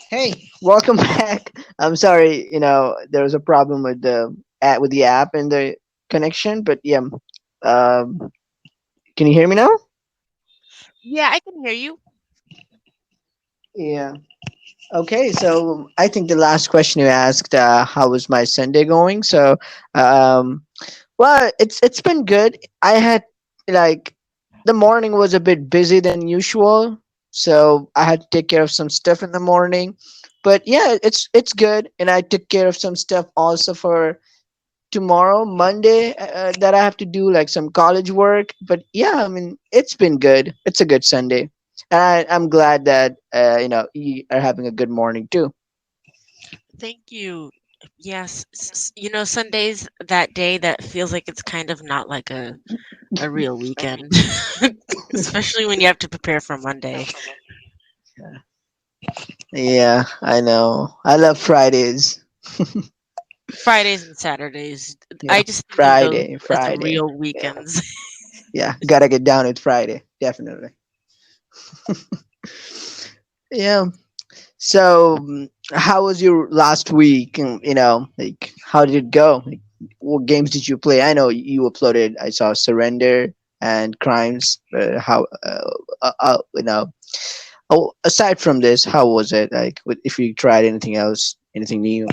Hey, welcome back. I'm sorry, there was a problem with the app and the connection, but yeah. Um, can you hear me now? Yeah, I can hear you. Yeah. Okay, so I think the last question you asked, how was my Sunday going? Um, well, it's been good. I had like the morning was a bit busy than usual, so I had to take care of some stuff in the morning. But yeah, it's good, and I took care of some stuff also for tomorrow, Monday, that I have to do like some college work. But yeah, I mean, it's been good. It's a good Sunday, and I'm glad that you are having a good morning too. Thank you. Yes, Sunday's that day that feels like it's kind of not like a real weekend, especially when you have to prepare for Monday. Yeah, I know. I love Fridays. Fridays and Saturdays. Yeah, I just think of those Friday, as Friday. real Yeah, weekends. yeah. Gotta get down with Friday, definitely. Yeah. So, how was your last week? And like, how did it go? Like, what games did you play? I know you uploaded. I saw Surrender and Crimes. How, Oh, aside from this, how was it? Like, if you tried anything else, anything new?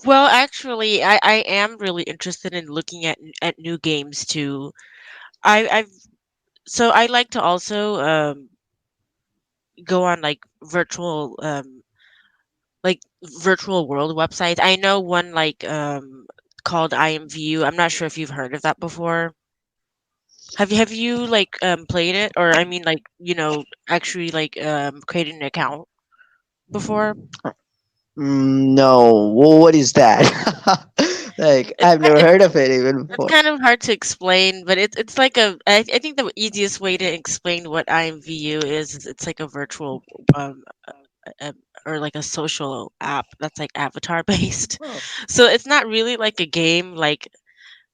Well, actually, I am really interested in looking at new games too. I've so I like to also go on like virtual world websites. I know one called IMVU. I'm not sure if you've heard of that before. Have you played it, or I mean actually created an account before? No. Well, what is that? Like, It's I've never heard of it even it's before. kind of hard to explain, but it's like I think the easiest way to explain what IMVU is it's like a virtual um uh, or like a social app that's like avatar based. Oh, So it's not really like a game like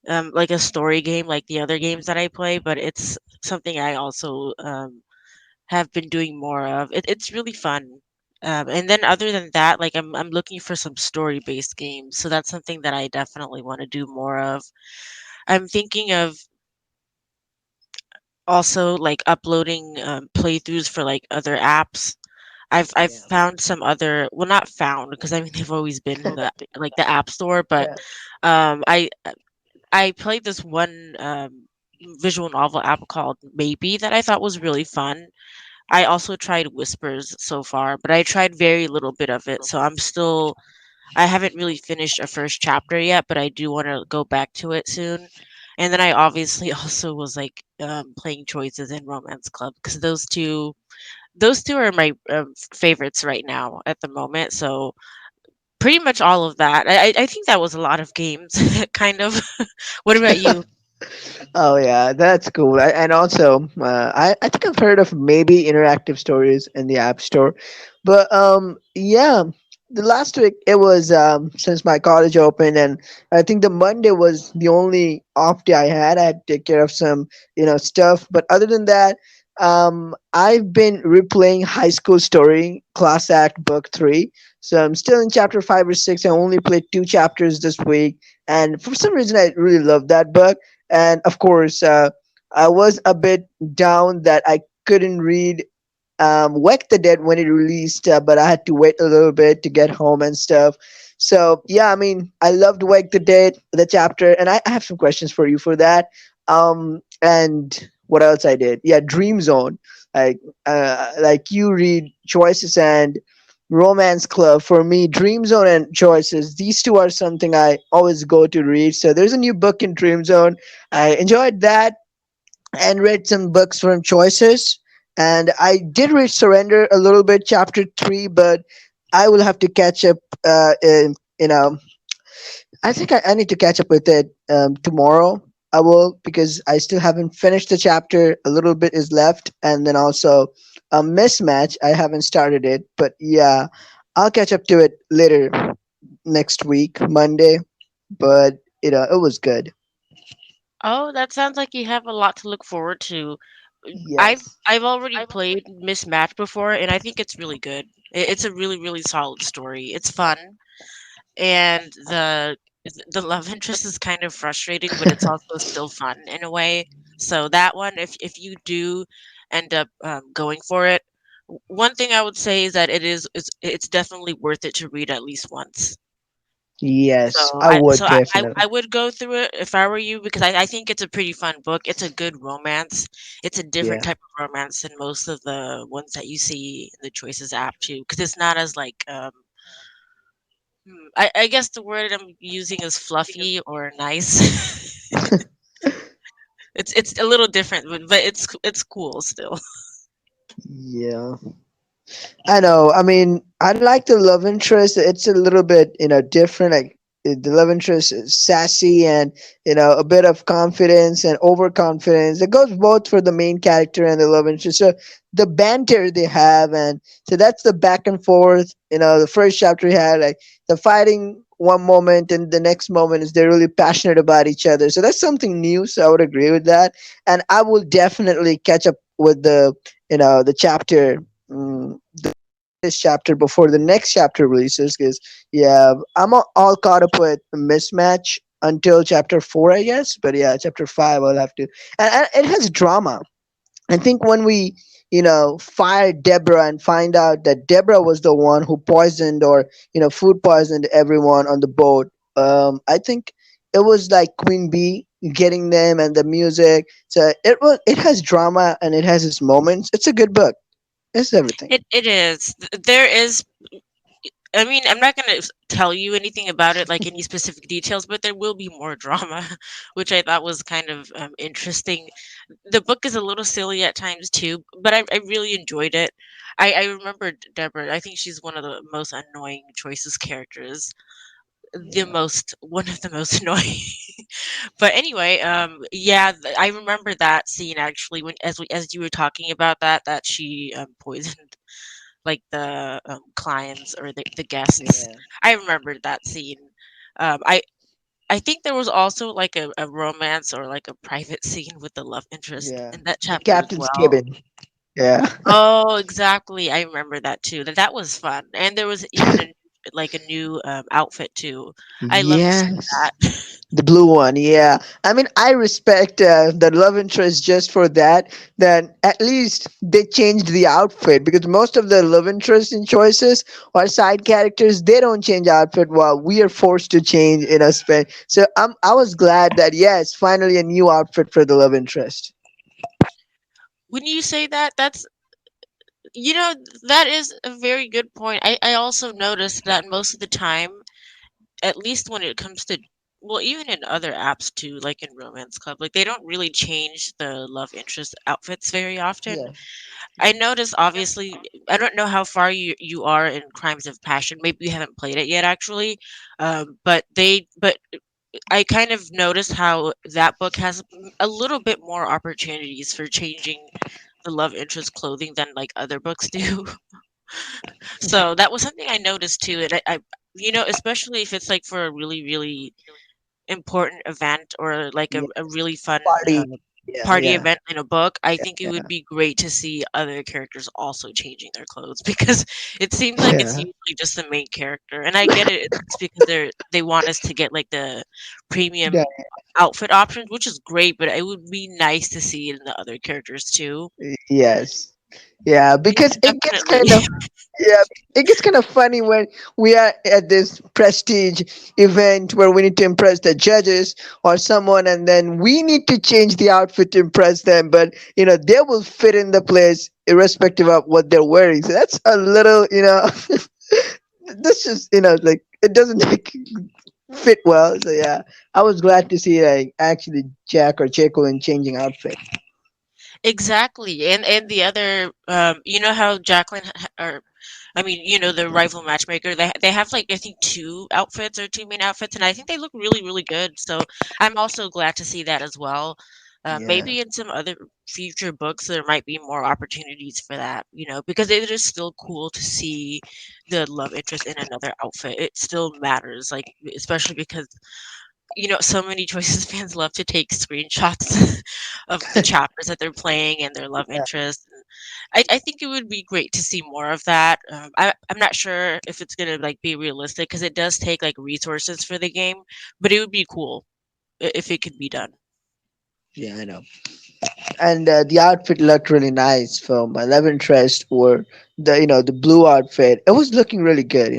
a story game like the other games that I play, but it's something I also have been doing more of. It's really fun. And then other than that, like I'm looking for some story based games. So that's something that I definitely want to do more of. I'm thinking of also like uploading playthroughs for like other apps. I've yeah. found some other, well, not found because I mean they've always been in the app store, but Yeah. um I I played this one visual novel app called Maybe that I thought was really fun. I also tried Whispers so far, but I tried very little bit of it, so I haven't really finished a first chapter yet, but I do want to go back to it soon. And then I obviously also was like playing Choices and Romance Club because those two are my favorites right now at the moment. So pretty much all of that. I think that was a lot of games, kind of. What about you? Oh yeah, that's cool. And also, I think I've heard of maybe interactive stories in the App Store, but yeah, the last week it was since my college opened, and I think the Monday was the only off day I had. I had to take care of some stuff, but other than that, I've been replaying High School Story Class Act Book 3. So I'm still in chapter 5 or 6. I only played 2 chapters this week, and for some reason I really love that book. And of course, I was a bit down that I couldn't read Wake the Dead when it released, but I had to wait a little bit to get home and stuff. So yeah, I mean, I loved Wake the Dead, the chapter, and I have some questions for you for that. And what else I did? Yeah, Dream Zone. Like you read Choices and Romance Club. For me, Dream Zone and Choices, these two are something I always go to read. So there's a new book in Dream Zone. I enjoyed that and read some books from Choices. And I did read Surrender a little bit, chapter 3, but I will have to catch up. I think I need to catch up with it tomorrow. I will, because I still haven't finished the chapter. A little bit is left, and then also a mismatch. I haven't started it, but yeah, I'll catch up to it later next week, Monday. But it was good. Oh, that sounds like you have a lot to look forward to. I've Yes. I've already played Mismatch before, and I think it's really good. It's a really really solid story. It's fun, and the love interest is kind of frustrating, but it's also still fun in a way. So that one, if you do end up going for it, one thing I would say is that it's definitely worth it to read at least once. Yes, So I would I definitely. would go through it if I were you because I think it's a pretty fun book. It's a good romance. It's a different Yeah. type of romance than most of the ones that you see in the Choices app too, because it's not as like I guess the word I'm using is fluffy or nice. It's a little different, but it's cool still. Yeah. I know. I mean, I like the love interest. It's a little bit, different. Like the love interest is sassy and a bit of confidence and overconfidence. It goes both for the main character and the love interest. So the banter they have, and so that's the back and forth. The first chapter we had like the fighting one moment, and the next moment is they're really passionate about each other. So that's something new. So I would agree with that, and I will definitely catch up with the chapter. This chapter before the next chapter releases because yeah, I'm all caught up with Mismatch until chapter 4, I guess, but yeah, chapter 5 I'll have to. And it has drama. I think when we fired Deborah and find out that Deborah was the one who poisoned or food poisoned everyone on the boat, I think it was like Queen Bee getting them and the music. So it has drama and it has its moments. It's a good book. It's everything. It is. There is. I mean, I'm not gonna tell you anything about it, like any specific details, but there will be more drama, which I thought was kind of interesting. The book is a little silly at times too, but I really enjoyed it. I remember Deborah. I think she's one of the most annoying choices characters. The Yeah. most one of the most annoying. But anyway, yeah, I remember that scene actually when as you were talking about that she poisoned like the clients or the guests. Yeah. I remembered that scene. I think there was also like a romance or like a private scene with the love interest Yeah. in that The chapter as captain's well. cabin. Yeah. Oh, exactly. I remember that too. That was fun, and there was even a new outfit too. I love to see Yes. that. The blue one. Yeah. I mean, I respect the love interest just for that. Then at least they changed the outfit because most of the love interest in choices or side characters they don't change outfit while we are forced to change in a span. So I was glad that yes, finally a new outfit for the love interest. When you say that, you know that is a very good point. I also noticed that most of the time, at least when it comes to well, even in other apps too, like in Romance Club, like they don't really change the love interest outfits very often. Yeah. I noticed obviously I don't know how far you are in Crimes of Passion. Maybe you haven't played it yet actually. But I kind of noticed how that book has a little bit more opportunities for changing the love interest clothing than like other books do. So that was something I noticed too. And especially if it's like for a really, really important event or like Yeah. a really fun Party. Yeah. party Yeah. event in a book, I think it would Yeah. be great to see other characters also changing their clothes because it seems like it's Yeah. usually just the main character. And I get it, it's because they want us to get like the premium Yeah. outfit options, which is great, but it would be nice to see it in the other characters too. Yes. Yeah, Yeah, because it gets definitely. kind of yeah, it gets kind of funny when we are at this prestige event where we need to impress the judges or someone, and then we need to change the outfit to impress them. But they will fit in the place irrespective of what they're wearing. So that's a little, that's just like it doesn't like fit well. So yeah, I was glad to see like actually Jack or Jacqueline changing outfit. Exactly. And the other you know how Jacqueline or I mean, the rival matchmaker, they have like I think two outfits or two main outfits and I think they look really really good. So I'm also glad to see that as well. Yeah. Maybe in some other future books there might be more opportunities for that, because it is still cool to see the love interest in another outfit. It still matters, like especially because so many choices fans love to take screenshots of the chapters that they're playing and their love Yeah, interest. I think it would be great to see more of that. I'm not sure if it's gonna like be realistic because it does take like resources for the game, but it would be cool if it could be done. yeah, I know. And the outfit looked really nice for my love interest, or the blue outfit. It was looking really good.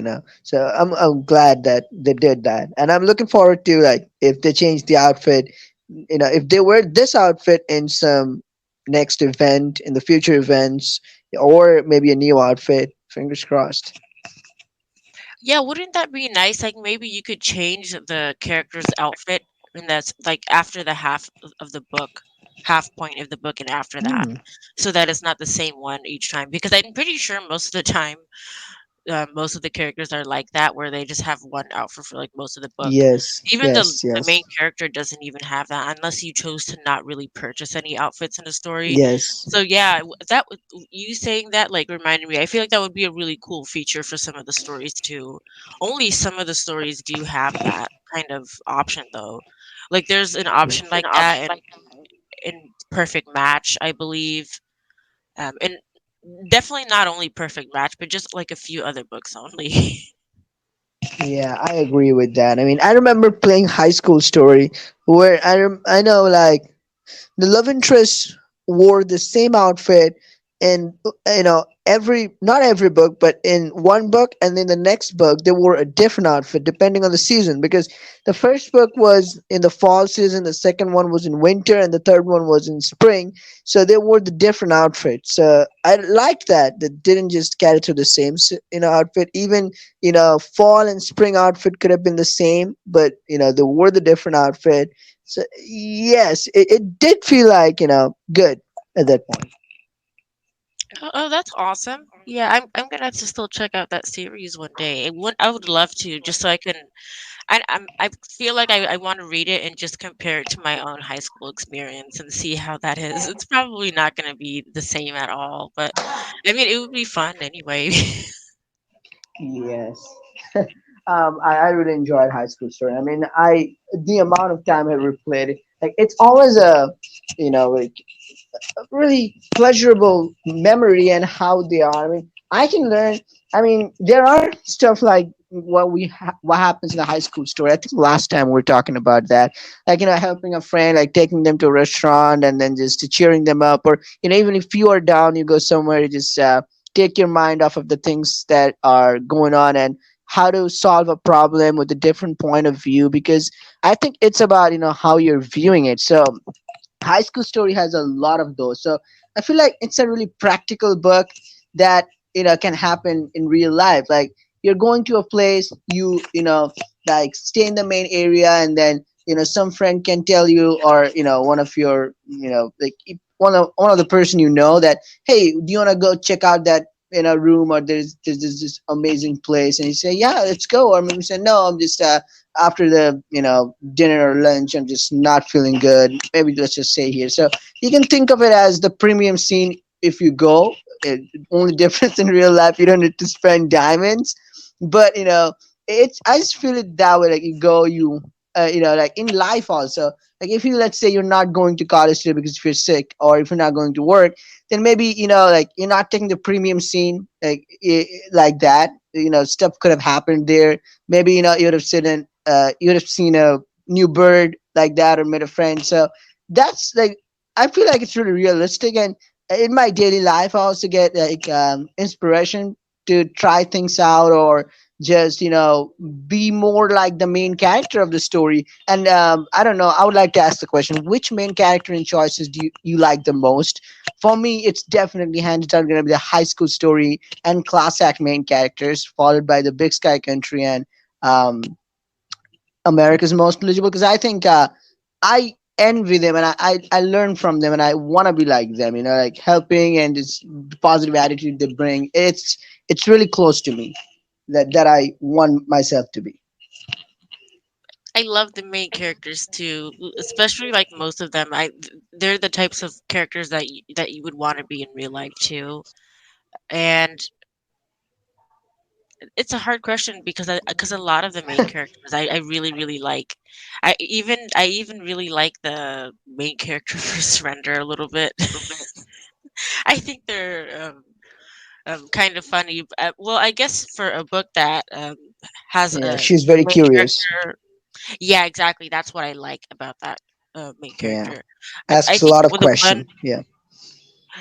So I'm glad that they did that, and I'm looking forward to, like, if they change the outfit. If they wear this outfit in some next event, in the future events, or maybe a new outfit. Fingers crossed. Yeah, wouldn't that be nice? Like maybe you could change the character's outfit, and that's like after the of the book, half point of the book, and after that, Hmm. so that it's not the same one each time. Because I'm pretty sure most of the time, most of the characters are like that, where they just have one outfit for like most of the book. Yes, Even yes, the main yes, character doesn't even have that unless you chose to not really purchase any outfits in the story. yes. So yeah, you saying that like reminded me. I feel like that would be a really cool feature for some of the stories too. Only some of the stories do have that kind of option though. Like there's an option like that in Perfect Match, I believe. And definitely not only Perfect Match, but just like a few other books only. Yeah, I agree with that. I mean, I remember playing High School Story, where I know, like, the love interest wore the same outfit in, every not every book, but in one book, and in the next book they wore a different outfit depending on the season, because the first book was in the fall season, the second one was in winter, and the third one was in spring. So they wore the different outfits. I liked that they didn't just carry through the same outfit. Even fall and spring outfit could have been the same, but they wore the different outfit. So yes, it did feel like, good at that point. Oh, that's awesome. Yeah, I'm gonna have to still check out that series one day. I would love to just so I can. I feel like I want to read it and just compare it to my own high school experience and see how that is. It's probably not gonna be the same at all, but I mean it would be fun anyway. Yes. I really enjoyed High School Story. I mean, the amount of time I replayed it, like, it's always like, really pleasurable memory, and how they are. I mean, I can learn. I mean, there are stuff like what happens in the high school story. I think last time we were talking about that, like, helping a friend, like taking them to a restaurant and then just cheering them up, or even if you are down, you go somewhere to just take your mind off of the things that are going on, and how to solve a problem with a different point of view, because I think it's about how you're viewing it. So High School Story has a lot of those. So I feel like it's a really practical book that can happen in real life. Like, you're going to a place, like, stay in the main area, and then some friend can tell you, or one of your, like, one of the person, that, hey, do you want to go check out that room, or there's this amazing place, and you say, yeah, let's go. Or maybe you say, no, I'm just after the dinner or lunch, I'm just not feeling good, maybe let's just stay here. So you can think of it as the premium scene. If you go, only difference in real life, you don't need to spend diamonds, but it's I just feel it that way. Like, you go, like, in life also, like, if you, let's say, you're not going to college today because if you're sick, or if you're not going to work, then maybe like, you're not taking the premium scene, like, like that. Stuff could have happened there. Maybe you would have seen a new bird like that, or met a friend. So that's, like, I feel like it's really realistic. And in my daily life, I also get, like, inspiration to try things out, or just be more like the main character of the story. And I don't know, I would like to ask the question, which main character and choices do you like the most? For me, it's definitely hands down going to be the High School Story and class act main characters, followed by the Big Sky Country and um, America's Most Eligible, because I think I envy them, and I learn from them, and I want to be like them. Like, helping and this positive attitude they bring. It's really close to me, that I want myself to be. I love the main characters too, especially like most of them. They're the types of characters that you would want to be in real life too. And it's a hard question because a lot of the main characters I really really like. I even really like the main character for Surrender a little bit. I think they're kind of funny. Well, I guess for a book that has Yeah, a she's very main curious. character, yeah, exactly. That's what I like about that main Yeah, character. I asks a think lot of with the one, question. Yeah,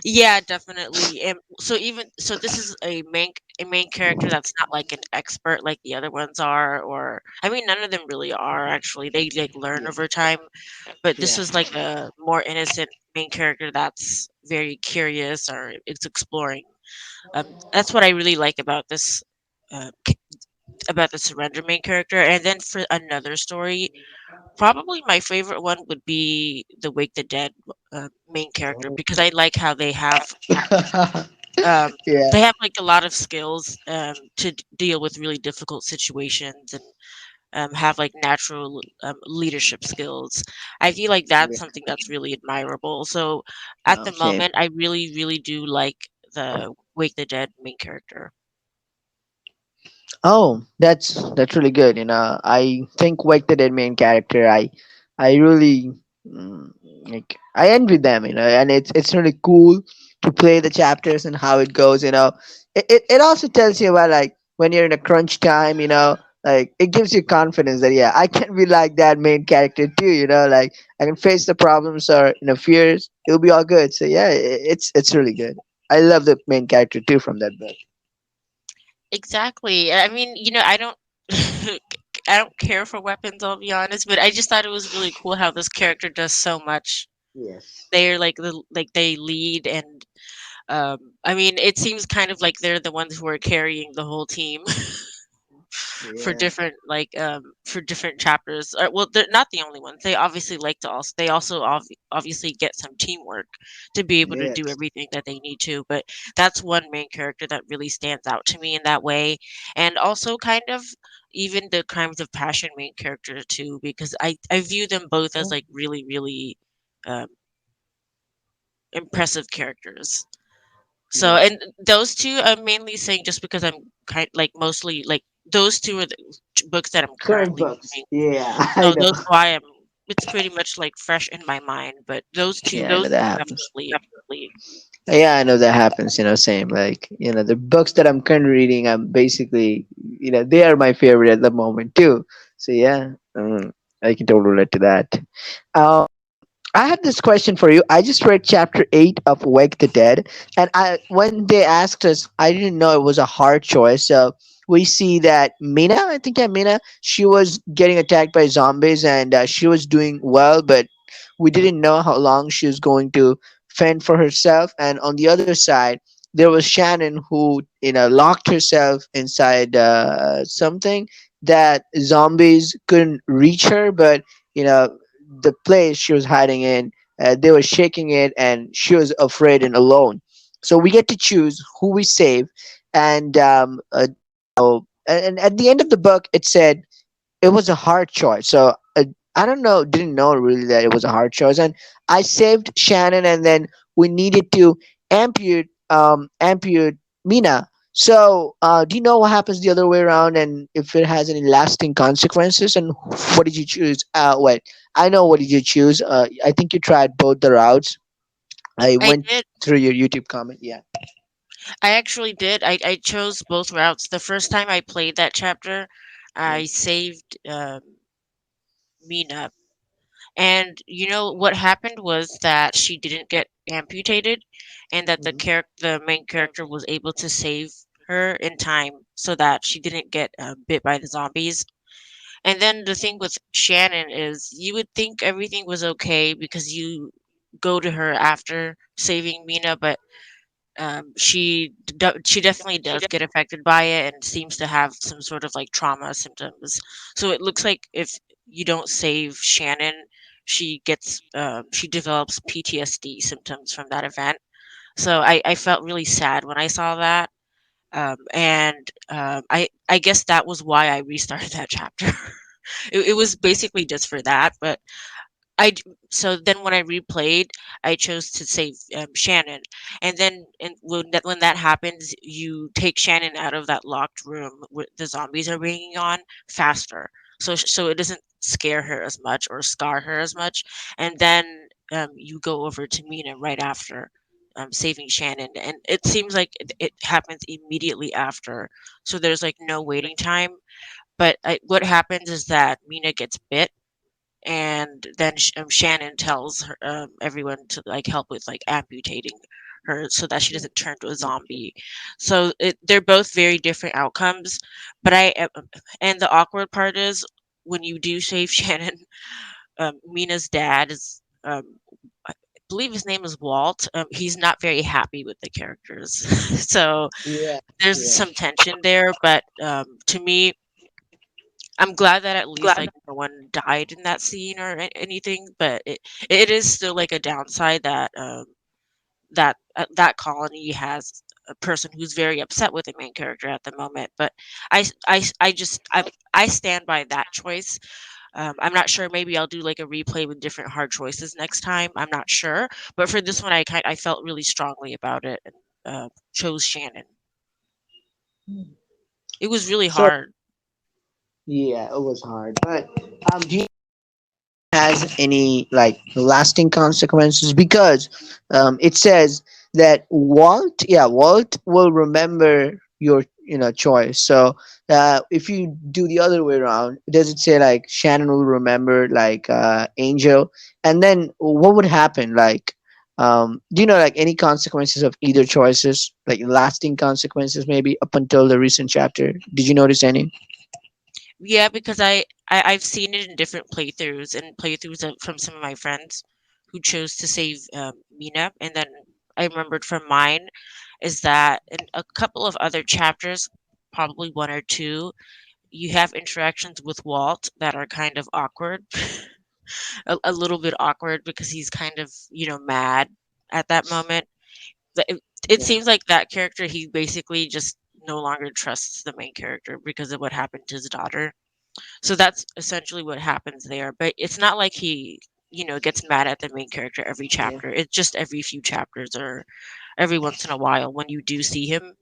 yeah, definitely. And so even so, this is a main character that's not like an expert like the other ones are, or I mean, none of them really are actually. They like learn yeah, over time, but this yeah. was like a more innocent main character that's very curious or it's exploring. That's what I really like about this. About the surrender main character. And then for another story, probably my favorite one would be the Wake the Dead main character Oh. because I like how um, Yeah, they have like a lot of skills to deal with really difficult situations and have like natural leadership skills. I feel like that's yeah. something that's really admirable. So at the Same. moment, I really, really do like the Wake the Dead main character. Oh, that's really good. I think Wake the Dead main character. I really mm, like. I envy them. And it's really cool to play the chapters and how it goes. It also tells you about like when you're in a crunch time. Like it gives you confidence that yeah, I can be like that main character too. Like I can face the problems or fears. It'll be all good. So yeah, it's really good. I love the main character too from that book. Exactly. I mean, I don't I don't care for weapons, I'll be honest, but I just thought it was really cool how this character does so much. Yes. They're like they lead and I mean, it seems kind of like they're the ones who are carrying the whole team Yeah. for different chapters. Well, they're not the only ones. They obviously like to also they also obviously get some teamwork to be able to do Yes. everything that they need to. But that's one main character that really stands out to me in that way, and also kind of even the Crimes of Passion main character too, because I view them both as like really really um, impressive characters. So, Yeah. and those 2 I'm mainly saying just because I'm kind like mostly like those 2 are the books that I'm Current currently books. reading. Yeah, I So know. those why it's pretty much like fresh in my mind, but those Yeah, 2 I know that happens. definitely. Yeah, I know that happens. Same. Like, the books that I'm currently reading, I'm basically, they are my favorite at the moment too. So yeah, I can totally relate to that. Um, I have this question for you. I just read chapter 8 of Wake the Dead, and when they asked us, I didn't know it was a hard choice. So we see that Mina, I think, yeah, Mina, she was getting attacked by zombies, and she was doing well, but we didn't know how long she was going to fend for herself. And on the other side, there was Shannon who, locked herself inside something that zombies couldn't reach her, but you know the place she was hiding in, they were shaking it, and she was afraid and alone. So we get to choose who we save, and and at the end of the book, it said it was a hard choice. So I don't know, didn't know really that it was a hard choice, and I saved Shannon, and then we needed to ampute Mina. So do you know what happens the other way around, and if it has any lasting consequences? And what did you choose? Wait, I know what did you choose. I think you tried both the routes. I I went did. through your YouTube comment. Yeah. I actually did. I chose both routes. The first time I played that chapter, Yeah. I saved Mina. And what happened was that she didn't get amputated, and that Hmm. the main character was able to save her in time so that she didn't get bit by the zombies. And then the thing with Shannon is you would think everything was okay because you go to her after saving Mina, but she definitely does get affected by it and seems to have some sort of like trauma symptoms. So it looks like if you don't save Shannon, she develops PTSD symptoms from that event. So I felt really sad when I saw that. And I guess that was why I restarted that chapter. It was basically just for that, but So then when I replayed, I chose to save Shannon, and then when that happens, you take Shannon out of that locked room where the zombies are bringing on faster, so it doesn't scare her as much or scar her as much, and then you go over to Mina right after. Saving Shannon, and it seems like it happens immediately after, so there's like no waiting time. But what happens is that Mina gets bit, and then Shannon tells everyone to like help with like amputating her so that she doesn't turn to a zombie. So they're both very different outcomes, but and the awkward part is when you do save Shannon, Mina's dad is. I believe his name is Walt. He's not very happy with the characters, so Yeah, there's yeah, some tension there. But to me, I'm glad that at least like no one died in that scene or anything, but it is still like a downside that that colony has a person who's very upset with the main character at the moment. But I stand by that choice. I'm not sure. Maybe I'll do like a replay with different hard choices next time. I'm not sure, but for this one, I felt really strongly about it and chose Shannon. It was really so hard. yeah, it was hard, but do you has any like lasting consequences? Because it says that Walt will remember your choice. So if you do the other way around, does it say like Shannon will remember like Angel? And then what would happen? Like do you know like any consequences of either choices, like lasting consequences maybe up until the recent chapter? Did you notice any? Yeah, because I've seen it in different playthroughs and playthroughs from some of my friends who chose to save Mina, and then I remembered from mine is that in a couple of other chapters, probably one or two, you have interactions with Walt that are kind of awkward, a little bit awkward because he's kind of mad at that moment. It Yeah. seems like that character he basically just no longer trusts the main character because of what happened to his daughter, so that's essentially what happens there. But it's not like he, gets mad at the main character every Yeah. chapter. It's just every few chapters or every once in a while when you do see him.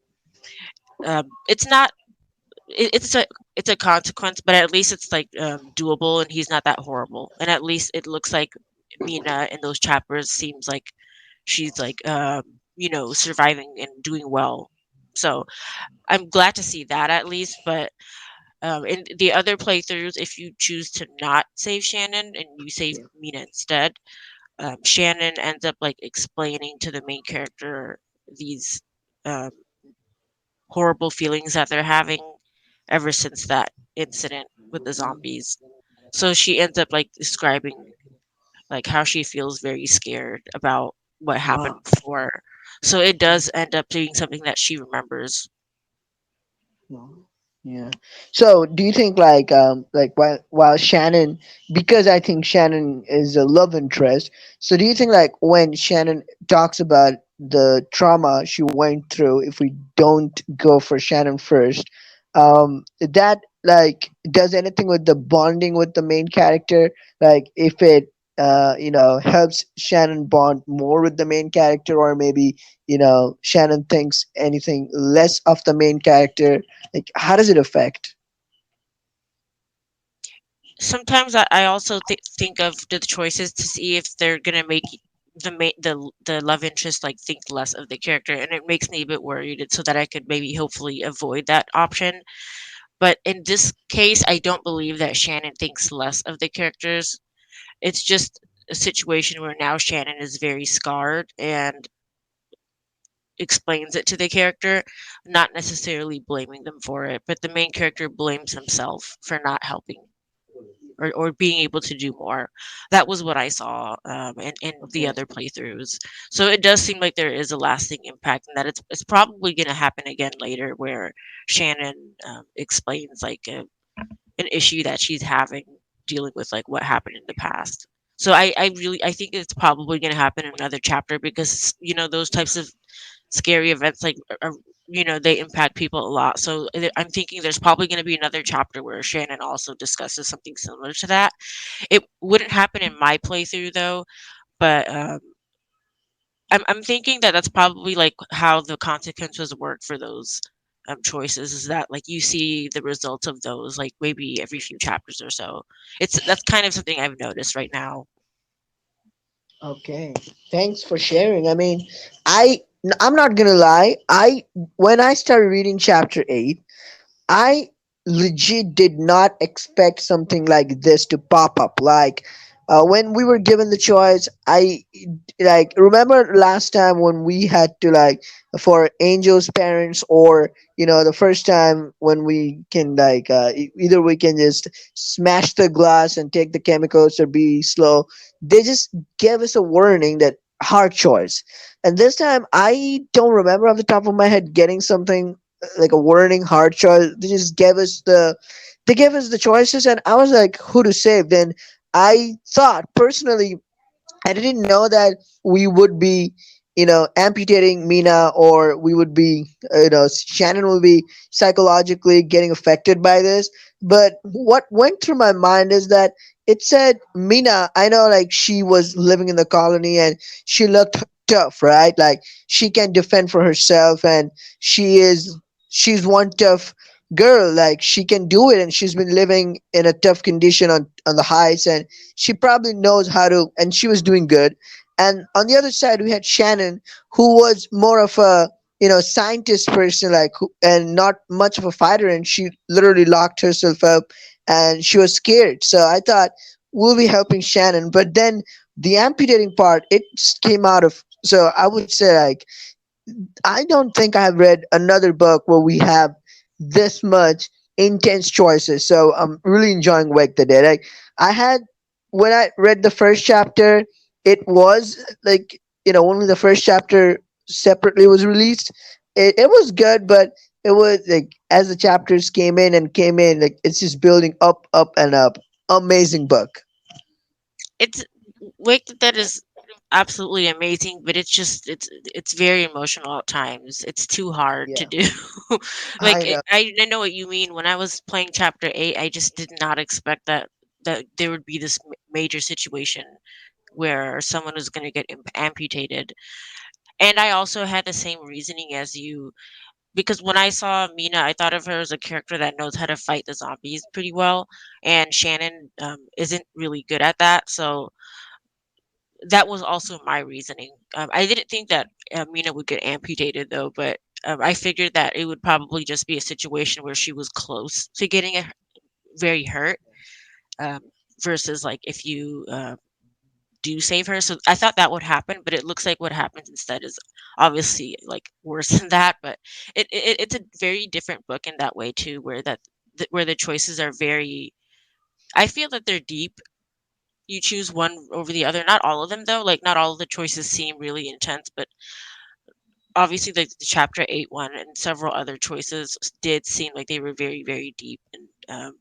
It's not. It's a consequence, but at least it's like doable, and he's not that horrible. And at least it looks like Mina in those chapters seems like she's like surviving and doing well. So I'm glad to see that at least, but in the other playthroughs, if you choose to not save Shannon and you save Yeah. Mina instead, Shannon ends up like explaining to the main character these um, horrible feelings that they're having ever since that incident with the zombies. So she ends up like describing like how she feels very scared about what happened Wow. before. So it does end up being something that she remembers. No. Yeah. So, do you think like while Shannon, because I think Shannon is a love interest. So, do you think like when Shannon talks about the trauma she went through, if we don't go for Shannon first, that like does anything with the bonding with the main character? Like if it helps Shannon bond more with the main character, or maybe Shannon thinks anything less of the main character, like, how does it affect? Sometimes I also think of the choices to see if they're gonna make the love interest like think less of the character, and it makes me a bit worried so that I could maybe hopefully avoid that option. But in this case, I don't believe that Shannon thinks less of the characters. It's just a situation where now Shannon is very scarred and explains it to the character, not necessarily blaming them for it, but the main character blames himself for not helping or being able to do more. That was what I saw in the Okay. other playthroughs. So it does seem like there is a lasting impact, and that it's probably going to happen again later, where Shannon explains like an issue that she's having dealing with like what happened in the past. So I think it's probably going to happen in another chapter because those types of scary events like they impact people a lot. So I'm thinking there's probably going to be another chapter where Shannon also discusses something similar to that. It wouldn't happen in my playthrough though, but I'm thinking that that's probably like how the consequences work for those choices, is that like you see the results of those like maybe every few chapters or so. That's kind of something I've noticed right now. Okay, thanks for sharing. I mean, I'm not gonna lie. I when I started reading chapter 8, I legit did not expect something like this to pop up. Like when we were given the choice, I like remember last time when we had to like for Angel's parents, or the first time when we can like either we can just smash the glass and take the chemicals or be slow. They just gave us a warning that hard choice, and this time I don't remember off the top of my head getting something like a warning hard choice. They gave us the choices, and I was like, who to save? Then I thought personally, I didn't know that we would be, amputating Mina, or we would be, Shannon will be psychologically getting affected by this. But what went through my mind is that it said Mina. I know, like she was living in the colony and she looked tough, right? Like she can defend for herself, and she's one tough girl. Like she can do it, and she's been living in a tough condition on the heights, and she probably knows how to, and she was doing good. And on the other side we had Shannon, who was more of a scientist person, like and not much of a fighter, and she literally locked herself up and she was scared. So I thought we'll be helping Shannon, but then the amputating part, it just came out of, so I would say like I don't think I have read another book where we have this much intense choices. So I'm really enjoying Wake the Dead. I had when I read the first chapter, it was like only the first chapter separately was released. It was good, but it was like as the chapters came in, like it's just building up, up and up. Amazing book. It's Wake the Dead is absolutely amazing, but it's very emotional at times. It's too hard to Yeah, do. I know. I know what you mean. When I was playing chapter 8, I just did not expect that there would be this major situation where someone was going to get amputated. And I also had the same reasoning as you, because when I saw Mina, I thought of her as a character that knows how to fight the zombies pretty well, and Shannon isn't really good at that. So that was also my reasoning. I didn't think that Mina would get amputated though, but I figured that it would probably just be a situation where she was close to getting very hurt, um, versus like if you do save her. So I thought that would happen, but it looks like what happens instead is obviously like worse than that. But it's a very different book in that way too, where where the choices are very. I feel that they're deep. You choose one over the other. Not all of them though. Like not all of the choices seem really intense, but obviously the chapter 8 one and several other choices did seem like they were very very deep and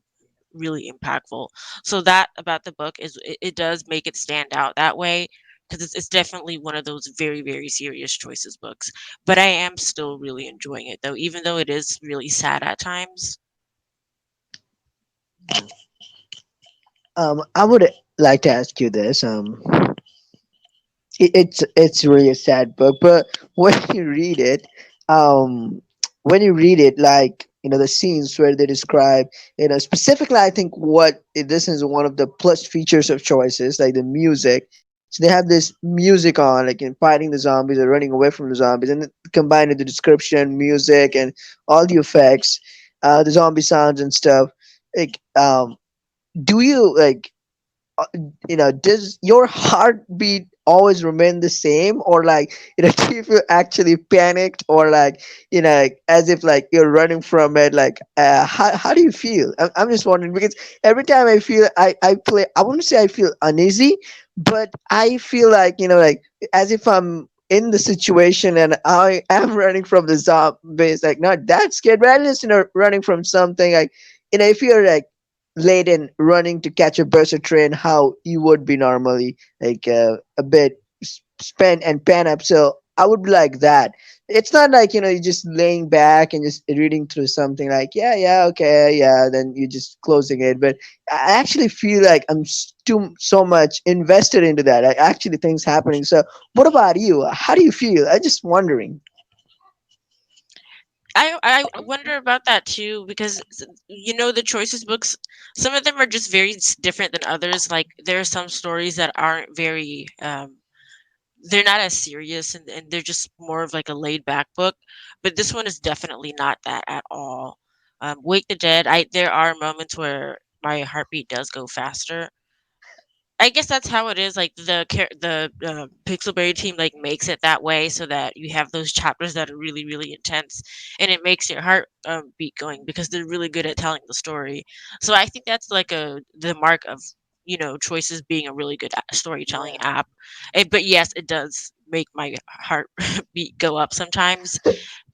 really impactful. So that about the book is it does make it stand out that way, because it's definitely one of those very very serious choices books. But I am still really enjoying it though, even though it is really sad at times. I would like to ask you this. It's really a sad book, but when you read it, um when you read it, like the scenes where they describe, specifically, I think this is one of the plus features of choices, like the music. So they have this music on, like in fighting the zombies or running away from the zombies, and then combined with the description, music, and all the effects, the zombie sounds and stuff. Like, do you like does your heartbeat always remain the same, or like do you feel actually panicked, or like like, as if like you're running from it, like how do you feel? I'm just wondering, because every time I feel I play, I wouldn't say I feel uneasy, but I feel like like as if I'm in the situation and I am running from the zombies, like not that scared, but I'm just running from something, like if you're like late and running to catch a bus or train, how you would be normally, like a bit spent and pan up. So I would be like that. It's not like you're just laying back and just reading through something like, yeah, yeah, okay, yeah, then you're just closing it. But I actually feel like I'm too so much invested into that. I actually things happening. So what about you? How do you feel? I just wondering. I wonder about that too because the choices books, some of them are just very different than others. Like there are some stories that aren't very they're not as serious, and they're just more of like a laid back book. But this one is definitely not that at all. Wake the Dead, I there are moments where my heartbeat does go faster. I guess that's how it is. Like the Pixelberry team like makes it that way so that you have those chapters that are really really intense, and it makes your heart beat going because they're really good at telling the story. So I think that's like a the mark of choices being a really good storytelling Yeah. app. But yes, it does make my heart beat go up sometimes,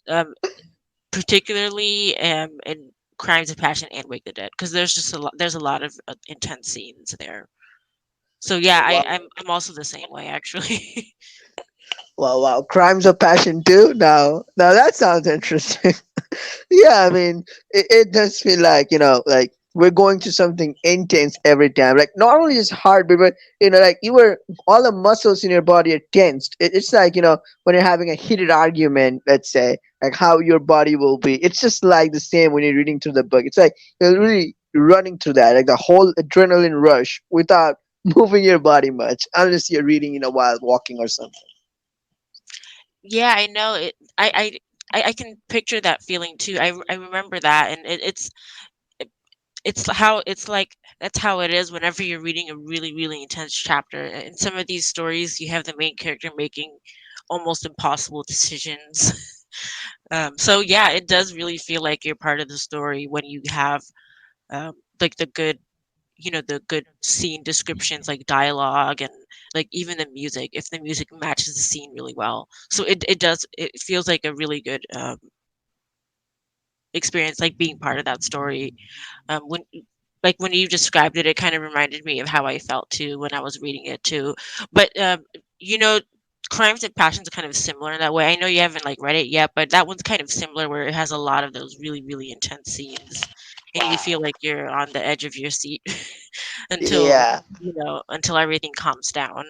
um, particularly in Crimes of Passion and Wake the Dead because there's a lot of intense scenes there. So yeah, Wow. I'm also the same way actually. Wow, wow. Crimes of passion too? Now that sounds interesting. Yeah, I mean, it does feel like, like we're going to something intense every time. Like, not only just heartbeat, but, like all the muscles in your body are tensed. It's like, when you're having a heated argument, let's say, like how your body will be. It's just like the same when you're reading through the book. It's like you're really running through that, like the whole adrenaline rush without moving your body much, unless you're reading, while walking or something. Yeah, I know it. I can picture that feeling too. I remember that, and it, it's how it's like that's how it is whenever you're reading a really really intense chapter. In some of these stories, you have the main character making almost impossible decisions. So yeah, it does really feel like you're part of the story when you have like the good scene descriptions, like dialogue and like even the music, if the music matches the scene really well. So it feels like a really good experience, like being part of that story. When like when you described it, it kind of reminded me of how I felt too when I was reading it too. But you know, Crimes and Passions are kind of similar in that way. I know you haven't like read it yet, but that one's kind of similar where it has a lot of those really really intense scenes, and you feel like you're on the edge of your seat until Yeah. until everything calms down.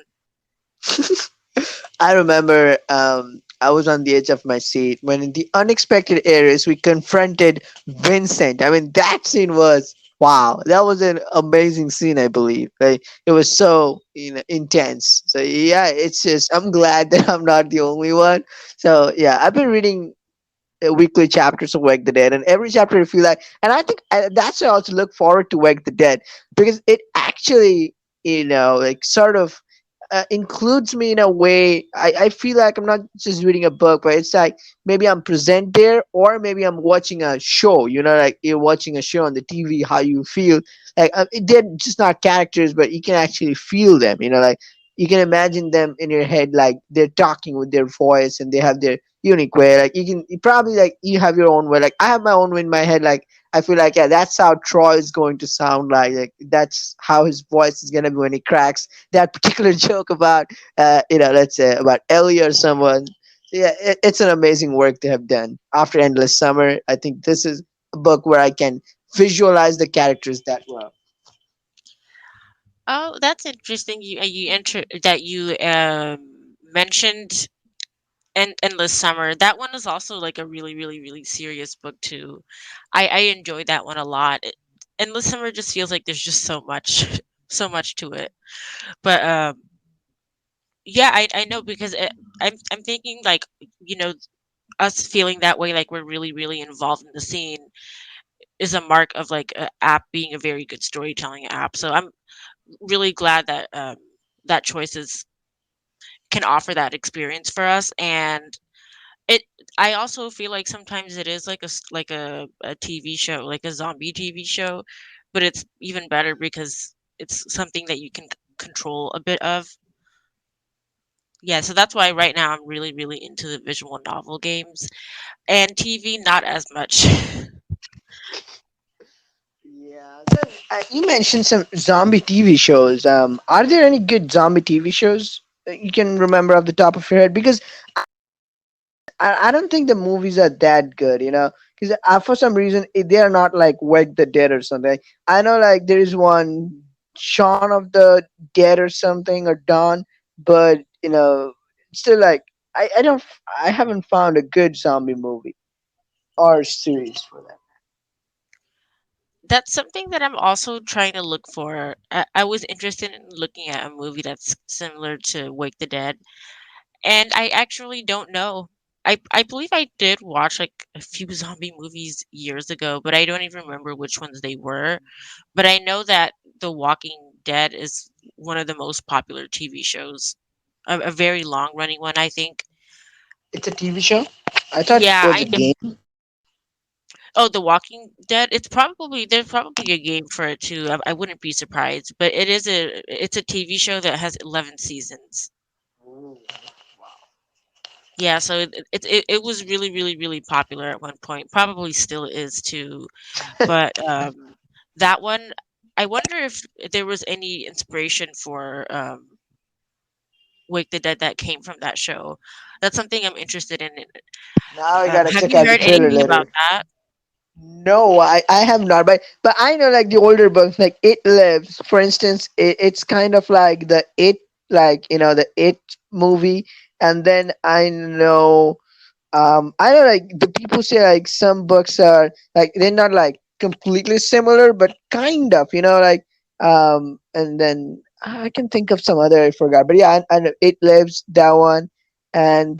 I remember I was on the edge of my seat when, in the unexpected areas, we confronted Vincent. I mean, that scene was wow. That was an amazing scene, I believe. Like, it was so intense. So yeah, it's just I'm glad that I'm not the only one. So yeah, I've been reading weekly chapters of Wake the Dead, and every chapter I feel like, and I think that's why I also look forward to Wake the Dead, because it actually, like sort of includes me in a way. I feel like I'm not just reading a book, but it's like maybe I'm present there, or maybe I'm watching a show. Like you're watching a show on the TV. How you feel? Like they're just not characters, but you can actually feel them. Like you can imagine them in your head, like they're talking with their voice, and they have their unique way. Like you probably, like, you have your own way. Like I have my own way in my head. Like I feel like, yeah, that's how Troy is going to sound like. Like that's how his voice is gonna be when he cracks that particular joke about let's say about Ellie or someone. So yeah, it's an amazing work they have done. After Endless Summer, I think this is a book where I can visualize the characters that well. Oh, that's interesting. You enter that you mentioned Endless Summer. That one is also like a really really really serious book too. I enjoyed that one a lot. Endless Summer just feels like there's just so much so much to it. But yeah, I know because I'm thinking like you know us feeling that way, like we're really really involved in the scene, is a mark of like a app being a very good storytelling app. So I'm really glad that that choices can offer that experience for us. And it I also feel like sometimes it is like like a TV show, like a zombie TV show, but it's even better because it's something that you can control a bit of. Yeah, so that's why right now I'm really really into the visual novel games, and TV not as much. Yeah, then, you mentioned some zombie TV shows. Are there any good zombie TV shows that you can remember off the top of your head? Because I don't think the movies are that good, because for some reason they are not like Wake the Dead or something. I know like there is one Shaun of the Dead or something or Dawn, but still like I haven't found a good zombie movie or series for that. That's something that I'm also trying to look for. I was interested in looking at a movie that's similar to Wake the Dead, and I actually don't know. I believe I did watch like a few zombie movies years ago, but I don't even remember which ones they were. But I know that The Walking Dead is one of the most popular TV shows, a very long running one, I think. It's a TV show. I thought it Yeah, was a I game. Oh, The Walking Dead. There's probably a game for it too. I wouldn't be surprised, but it's a TV show that has 11 seasons. Ooh. Yeah, so it was really popular at one point. Probably still is too. But that one, I wonder if there was any inspiration for Wake the Dead that came from that show. That's something I'm interested in. Now I gotta Have check you out the heard trailer anything about later. that? No, I have not, but I know like the older books, like It Lives, for instance, it's kind of like the It, like the It movie, and then I know like the people say like some books are like they're not like completely similar, but kind of, like and then I can think of some other I forgot, but yeah, I know It Lives, that one, and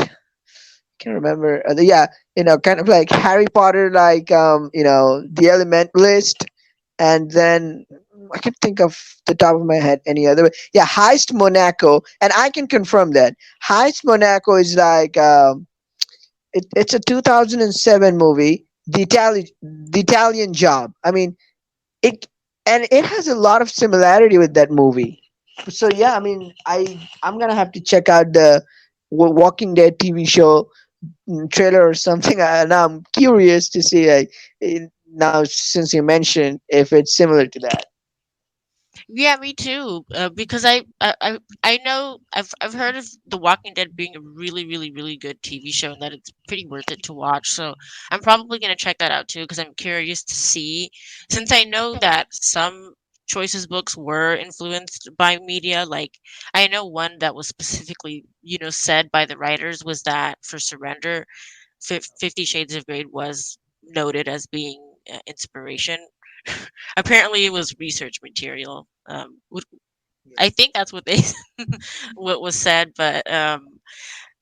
can't remember. Yeah, kind of like Harry Potter, like the Elementalist, and then I can think of the top of my head any other. Yeah, Heist Monaco, and I can confirm that Heist Monaco is like it's a 2007 movie, the Italian Job. I mean it, and it has a lot of similarity with that movie. So yeah, I mean I'm gonna have to check out the Walking Dead TV show trailer or something. And I'm curious to see like now since you mentioned if it's similar to that. Yeah, me too. Because I know I've heard of The Walking Dead being a really good TV show and that it's pretty worth it to watch. So I'm probably gonna check that out too because I'm curious to see. Since I know that some choices books were influenced by media, like I know one that was specifically said by the writers was that for Surrender, 50 Shades of Grey was noted as being inspiration. Apparently, it was research material. I think that's what they what was said, but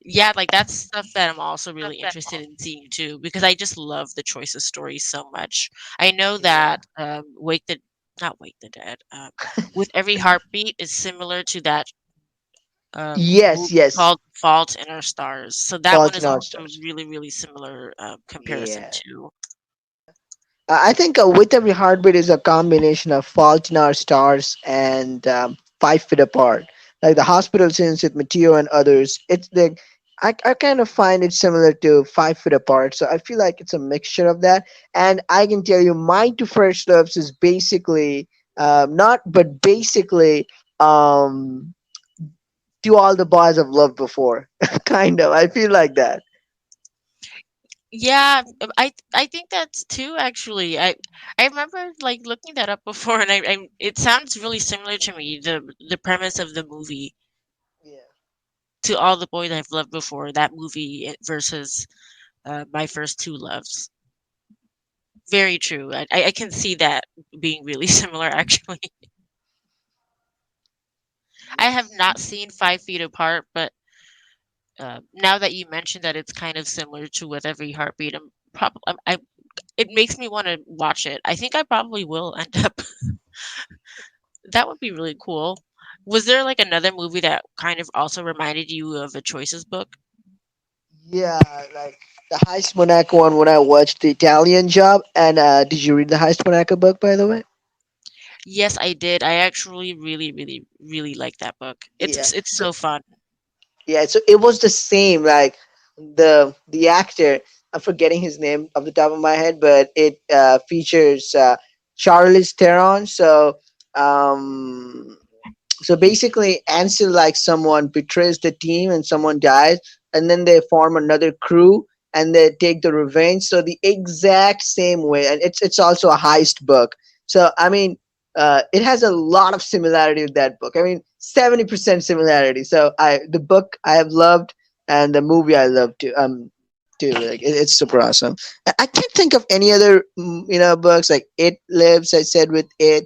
yeah, like that's stuff that I'm also really interested in seeing too because I just love the choice of stories so much. I know Yeah. that not Wake the Dead, with every heartbeat is similar to that Yes, movie yes. called Fault in Our Stars. So that one Fault in is Our also Stars. really similar comparison Yeah. to. I think With Every Heartbeat is a combination of Fault in Our Stars and 5 Feet Apart. Like the hospital scenes with Mateo and others. It's like I kind of find it similar to 5 Feet Apart. So I feel like it's a mixture of that. And I can tell you, my two first loves is basically not, but basically um, to all the boys I've loved before. Kind of. I feel like that. Yeah, I think that's too actually. I remember like looking that up before, and I it sounds really similar to me. The premise of the movie Yeah. to all the boys I've loved before. That movie versus my first two loves. Very true. I can see that being really similar. Actually, I have Yes. not seen 5 Feet Apart, but now that you mentioned that it's kind of similar to With Every Heartbeat, I'm probably I it makes me want to watch it. I think I probably will end up. That would be really cool. Was there like another movie that kind of also reminded you of a Choices book? Yeah, like the Heist Monaco one when I watched the Italian Job. And did you read the Heist Monaco book, by the way? Yes, I did. I actually really like that book. Yeah. It's So so fun. yeah, so it was the same. Like the actor, I'm forgetting his name off the top of my head, but it features Charlize Theron. Um, so basically, Ansel, like someone betrays the team and someone dies, and then they form another crew, and they take the revenge. So the exact same way, and it's also a heist book. So I mean, it has a lot of similarity with that book. I mean, 70% similarity. So the book I have loved, and the movie I love too. Too, like it's super awesome. I can't think of any other books like It Lives. I said with it.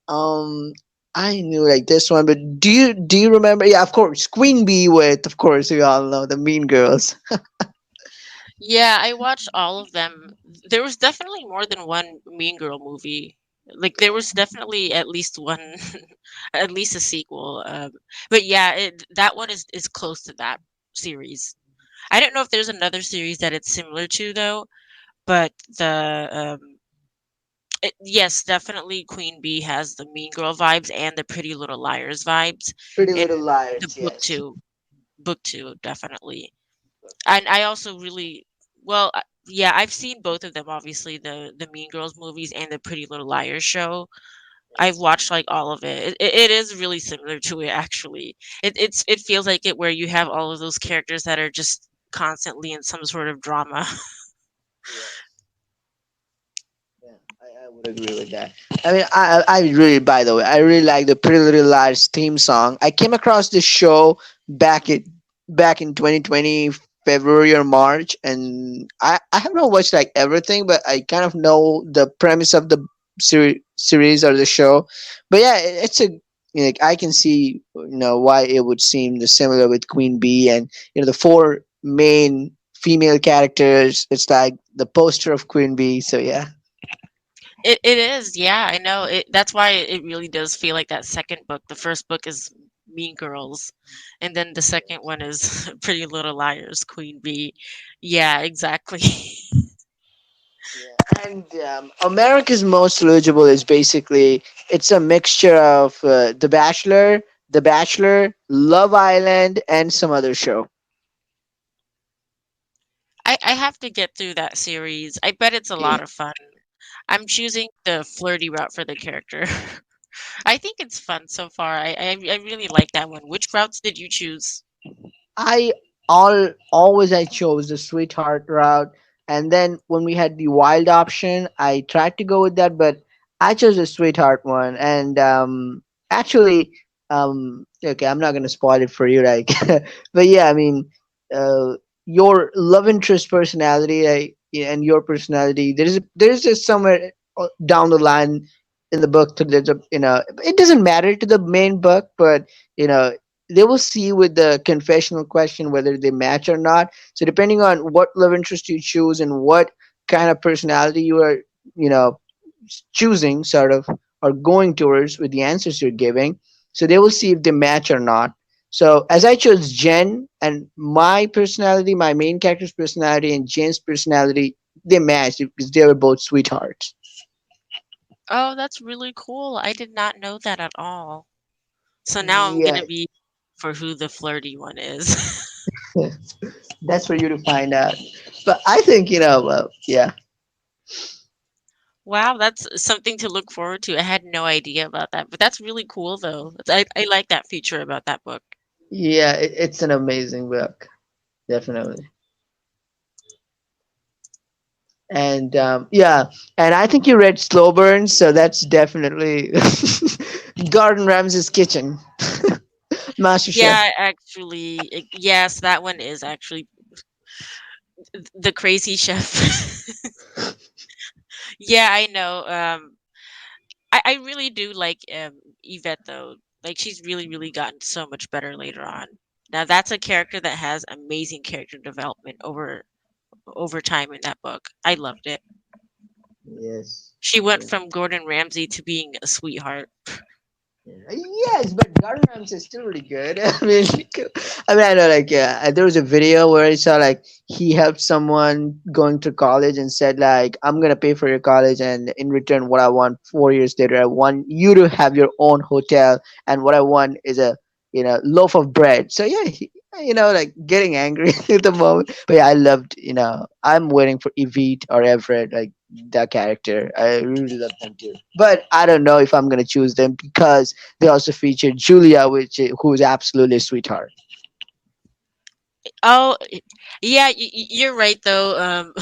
Um, I knew like this one, but do you remember? Yeah, of course, Queen Bee with, of course, we all know the Mean Girls. Yeah, I watched all of them. There was definitely more than one Mean Girl movie. Like there was definitely at least one, at least a sequel. But yeah, that one is close to that series. I don't know if there's another series that it's similar to though. But yes, definitely Queen Bee has the Mean Girl vibes and the Pretty Little Liars vibes, Pretty and Little the Liars, book yes. too. Book two, definitely. And I also really well, yeah, I've seen both of them. Obviously, the Mean Girls movies and the Pretty Little Liars show. I've watched like all of it. It is really similar to it actually. It feels like it where you have all of those characters that are just constantly in some sort of drama. Yes. Yeah, I would agree with that. I mean, I really, by the way, I really like the Pretty Little Liars theme song. I came across this show back in back in 2020 February or March, and I have not watched like everything, but I kind of know the premise of the series or the show. But yeah, it's a like I can see why it would seem the similar with Queen Bee and the four main female characters. It's like the poster of Queen Bee. So yeah. It is, yeah, I know. That's why it really does feel like that second book. The first book is Mean Girls, and then the second one is Pretty Little Liars, Queen Bee. Yeah, exactly. Yeah, and America's Most Eligible is basically it's a mixture of The Bachelor, Love Island, and some other show. I have to get through that series. I bet it's a Yeah. lot of fun. I'm choosing the flirty route for the character. I think it's fun so far. I really like that one. Which routes did you choose? I always I chose the sweetheart route, and then when we had the wild option, I tried to go with that, but I chose the sweetheart one. And actually, okay, I'm not gonna spoil it for you, like, but yeah, I mean, uh, your love interest personality, yeah, and your personality, there's just somewhere down the line in the book, there's a it doesn't matter to the main book, but you know they will see with the confessional question whether they match or not. So depending on what love interest you choose and what kind of personality you are, you know, choosing sort of or going towards with the answers you're giving. So they will see if they match or not. So as I chose Jen and my personality, my main character's personality and Jen's personality, they matched because they were both sweethearts. Oh, that's really cool. I did not know that at all. So now I'm Yeah, gonna be for who the flirty one is. that's for you to find out. But I think yeah. Wow, that's something to look forward to. I had no idea about that, but that's really cool though. I like that feature about that book. Yeah, it's an amazing book, definitely. And yeah, and I think you read Slow Burn, so that's definitely Gordon Ramsay's kitchen, Master Chef. Yeah, actually, yes, that one is actually the Crazy Chef. Yeah, I know. I really do like Yvette though. Like she's really gotten so much better later on. Now that's a character that has amazing character development over time in that book. I loved it. Yes. She went Yeah. from Gordon Ramsay to being a sweetheart. Yes, but Gordon Ramsay is still really good. I know, like, yeah, there was a video where I saw like he helped someone going to college and said like, "I'm gonna pay for your college, and in return, what I want 4 years later, I want you to have your own hotel, and what I want is a loaf of bread." So yeah, like getting angry at the moment. But yeah, I loved. I'm waiting for Evite or Everett, like that character. I really love them too. But I don't know if I'm gonna choose them because they also featured Julia, who is absolutely a sweetheart. Oh, yeah, you're right though.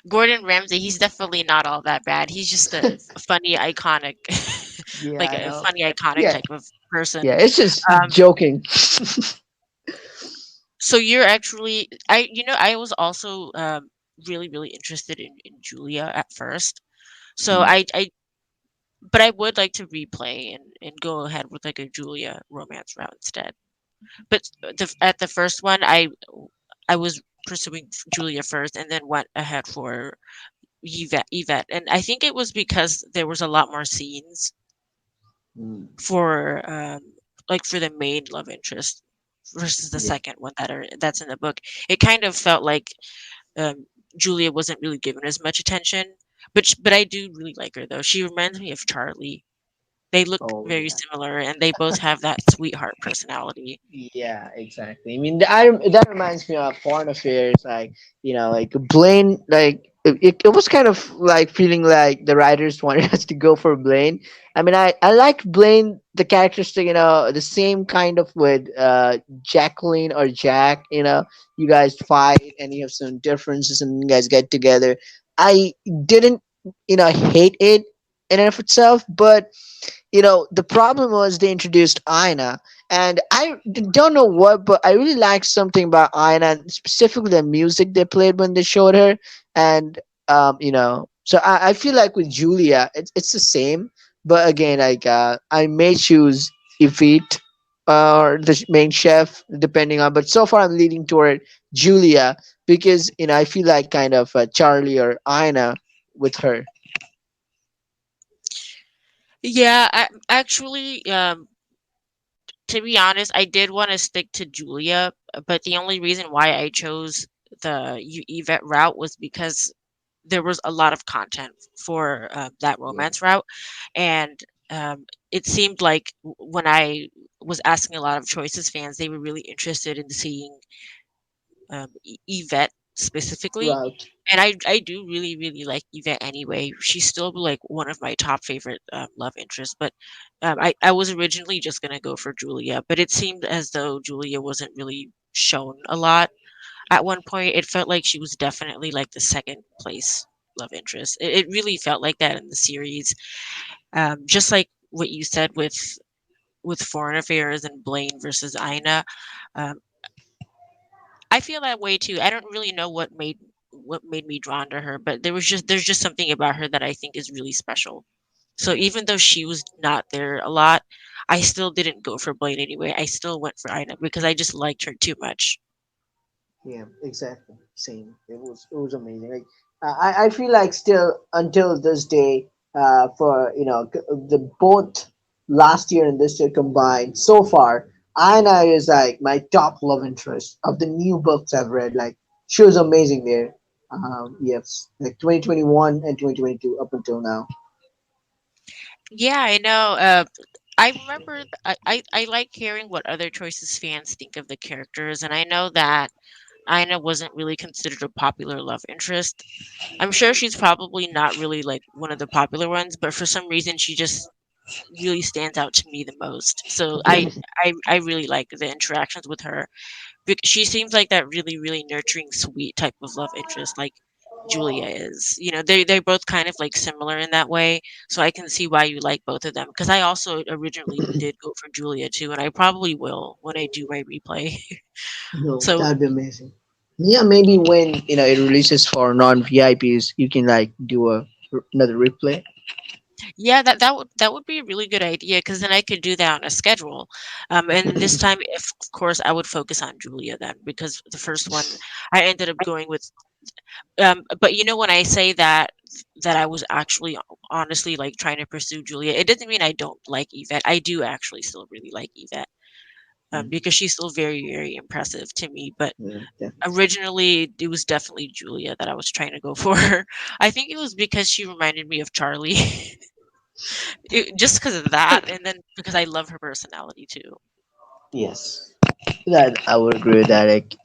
Gordon Ramsay, he's definitely not all that bad. He's just a funny, iconic, Yeah, like I a know. funny, iconic Yeah, type of person. yeah, it's just Um, joking. so you're actually, I was also really, really interested in Julia at first. So Mm. but I would like to replay and go ahead with like a Julia romance route instead. But at the first one, I was pursuing Julia first, and then went ahead for Yvette, and I think it was because there was a lot more scenes Mm. for like for the main love interest versus the Yeah. second one that's in the book. It kind of felt like um, Julia wasn't really given as much attention, but I do really like her though. She reminds me of Charlie. They look Oh very yeah. similar, and they both have that sweetheart personality. Yeah, exactly. I mean, that reminds me of foreign affairs. Like, like Blaine. Like it was kind of like feeling like the writers wanted us to go for Blaine. I mean, I like Blaine, the characteristic. The same kind of with Jacqueline or Jack. You guys fight and you have some differences and you guys get together. I didn't hate it in and of itself, but the problem was they introduced Aina, and don't know what, but I really liked something about Aina, and specifically the music they played when they showed her, and so I feel like with Julia, it's the same, but again, like I may choose Ifit or the main chef, depending on, but so far I'm leaning toward Julia because I feel like kind of Charlie or Aina with her. Yeah, actually, to be honest, I did want to stick to Julia, but the only reason why I chose the Yvette route was because there was a lot of content for that Yeah. romance route, and it seemed like when I was asking a lot of Choices fans, they were really interested in seeing Yvette specifically. Route. And I do really, really like Yvette anyway. She's still like one of my top favorite love interests. But I was originally just gonna go for Julia, but it seemed as though Julia wasn't really shown a lot. At one point, it felt like she was definitely like the second place love interest. It really felt like that in the series. Just like what you said with Foreign Affairs and Blaine versus Ina. Um, I feel that way too. I don't really know what made me drawn to her, but there's just something about her that I think is really special. So even though she was not there a lot, I still didn't go for Blaine anyway. I still went for Ina because I just liked her too much. Yeah, exactly. Same. It was amazing. Like I feel like still until this day, for the both last year and this year combined, so far, Anna is like my top love interest of the new books I've read. Like she was amazing there. Yes, like 2021 and 2022 up until now. Yeah, I know. I remember I like hearing what other choices fans think of the characters, and I know that Ina wasn't really considered a popular love interest. I'm sure she's probably not really like one of the popular ones, but for some reason she just really stands out to me the most. So I really like the interactions with her. She seems like that really, really nurturing, sweet type of love interest, like Julia is. You know, they're both kind of like similar in that way. So I can see why you like both of them. Because I also originally did go for Julia too, and I probably will when I do my replay. No, So that'd be amazing. Yeah, maybe when it releases for non VIPs, you can like do another replay. yeah, that would be a really good idea because then I could do that on a schedule. And this time, if of course, I would focus on Julia then because the first one I ended up going with. But you know, when I say that I was actually honestly like trying to pursue Julia, it doesn't mean I don't like Yvette. I do actually still really like Yvette because she's still very, very impressive to me. But Yeah, definitely. originally, it was definitely Julia that I was trying to go for. I think it was because she reminded me of Charlie. Just because of that, and then because I love her personality too. Yes. That I would agree with that. Like,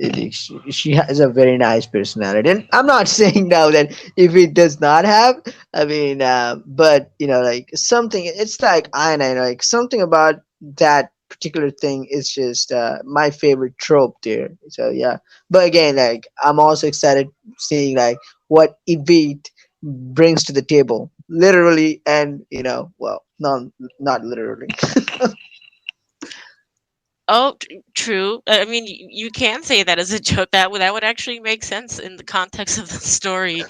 she has a very nice personality, and I'm not saying now that if it does not have, I mean, but like something. It's like I know, like something about that particular thing is just my favorite trope there. So yeah, but again, like I'm also excited seeing like what Evite brings to the table, literally, and well, not literally. Oh, true. I mean, you can say that as a joke. That would actually make sense in the context of the story.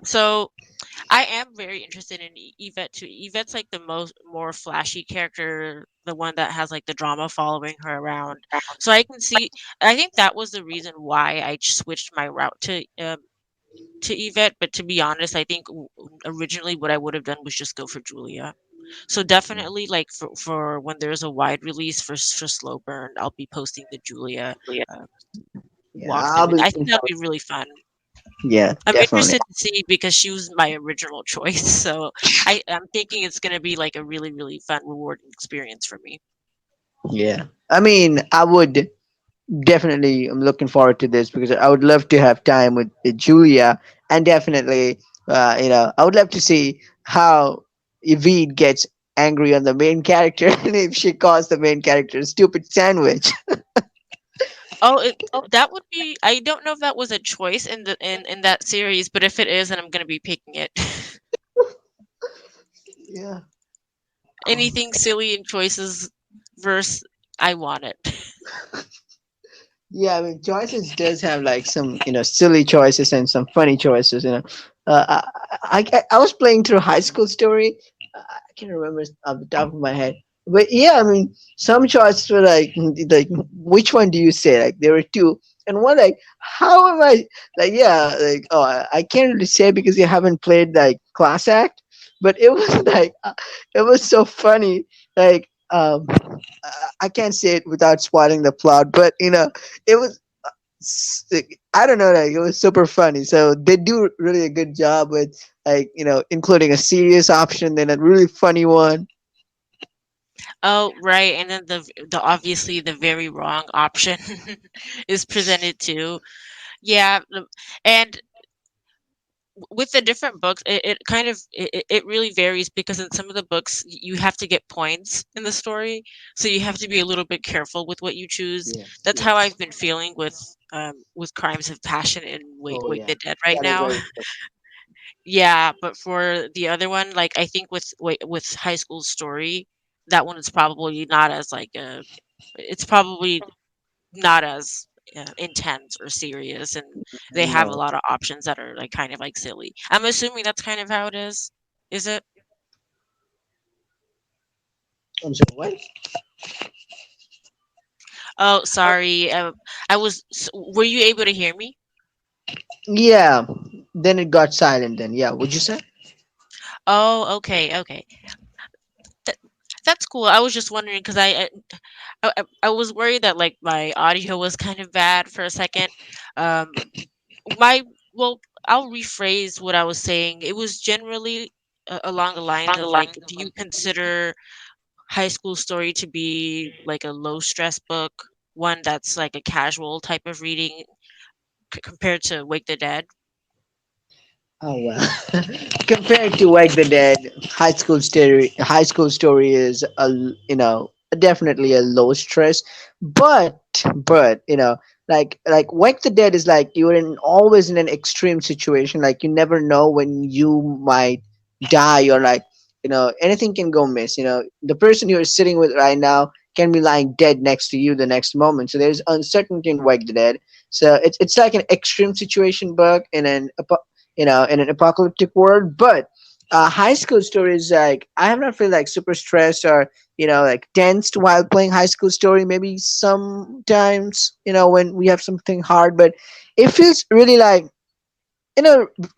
So I am very interested in Yvette too. Yvette's like the more flashy character, the one that has like the drama following her around. So I can see. I think that was the reason why I switched my route to Yvette. But to be honest, I think originally what I would have done was just go for Julia. So definitely, like for when there's a wide release for Slow Burn, I'll be posting the Julia uh, Yeah, I'll walkthrough. be I looking think that'll forward. be really fun. Yeah, I'm definitely. interested to see because she was my original choice. So I'm thinking it's gonna be like a really, really fun, rewarding experience for me. Yeah, I mean, I would definitely. I'm looking forward to this because I would love to have time with Julia, and definitely, I would love to see how Evie gets angry on the main character and if she calls the main character a stupid sandwich. Oh, that would be. I don't know if that was a choice in in that series, but if it is, then I'm gonna be picking it. Yeah. Anything silly in choices verse, I want it. Yeah, I mean, choices does have like some, silly choices and some funny choices. I was playing through High School Story. I can't remember off the top of my head, but yeah, I mean, some choices were like which one do you say? Like there were two, and one like how am I like yeah like oh I can't really say because you haven't played like Class Act, but it was like it was so funny. Like I can't say it without spoiling the plot, but it was I don't know, like it was super funny. So they do really a good job with like including a serious option, then a really funny one. Oh, right, and then the obviously the very wrong option is presented too. Yeah, and with the different books, it kind of it really varies because in some of the books you have to get points in the story, so you have to be a little bit careful with what you choose. Yes, That's how yes. I've been feeling with Crimes of Passion and Oh Wake yeah, the Dead right that is now. very true. Yeah, but for the other one, like I think with High School Story, that one is probably not as like it's probably not as intense or serious, and they have a No, lot of options that are like kind of like silly. I'm assuming that's kind of how it is. Is it? I'm sorry. What? Oh, sorry. Were you able to hear me? Yeah. Then it got silent. Then yeah. Would you say? Oh, okay, okay. That, that's cool. I was just wondering because I was worried that like my audio was kind of bad for a second. Um, my well, I'll rephrase what I was saying. It was generally along the lines of like, do you consider High School Story to be like a low stress book, one that's like a casual type of reading compared to Wake the Dead? Oh well. Compared to Wake the Dead, High School Story is definitely a low stress, but like Wake the Dead is like you're always in an extreme situation. Like you never know when you might die or like anything can go miss. The person you're sitting with right now can be lying dead next to you the next moment. So there's uncertainty in Wake the Dead. So it's like an extreme situation book in an apocalyptic world. But High School Story is like I have not felt like super stressed or like tensed while playing High School Story. Maybe sometimes when we have something hard, but it feels really like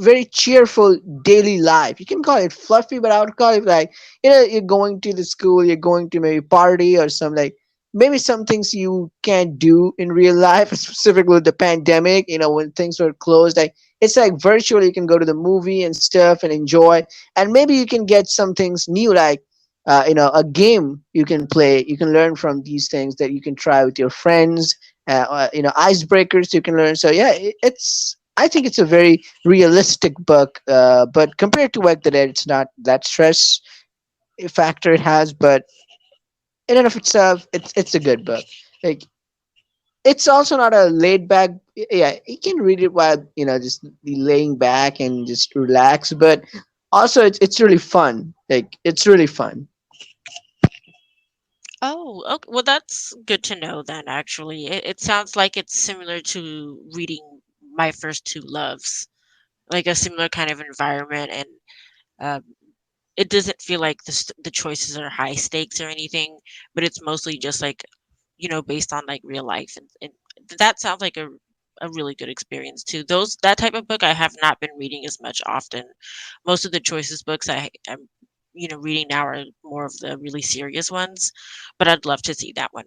very cheerful daily life. You can call it fluffy, but I would call it like you're going to the school, you're going to maybe party or some like maybe some things you can't do in real life, specifically with the pandemic. When things were closed, like it's like virtually you can go to the movie and stuff and enjoy, and maybe you can get some things new like. A game you can play, you can learn from these things that you can try with your friends. Icebreakers you can learn. So yeah, I think it's a very realistic book. But compared to Wake the Dead, it's not that stress factor it has. But in and of itself, it's a good book. Like it's also not a laid back. Yeah, you can read it while just be laying back and just relax. But also, it's really fun. Like it's really fun. Oh, okay. Well, that's good to know then, actually. It sounds like it's similar to reading My First Two Loves, like a similar kind of environment, and um, it doesn't feel like the choices are high stakes or anything, but it's mostly just like, based on like real life, and that sounds like a really good experience too. That type of book I have not been reading as much often. Most of the choices books I'm reading now are more of the really serious ones, but I'd love to see that one.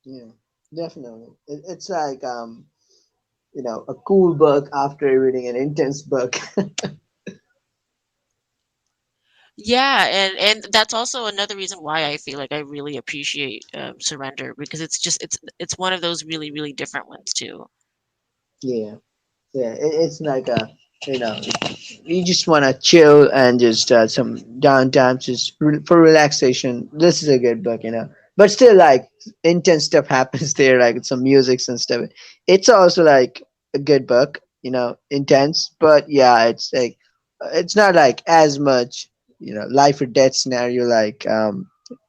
Yeah, definitely. It's like a cool book after reading an intense book. Yeah, and that's also another reason why I feel like I really appreciate Surrender, because it's one of those really really different ones too. Yeah. Yeah, it's like you know, you just want to chill and just some downtime, just for relaxation. This is a good book. But still, like intense stuff happens there, like some music and stuff. It's also like a good book, intense. But yeah, it's like it's not like as much, life or death scenario like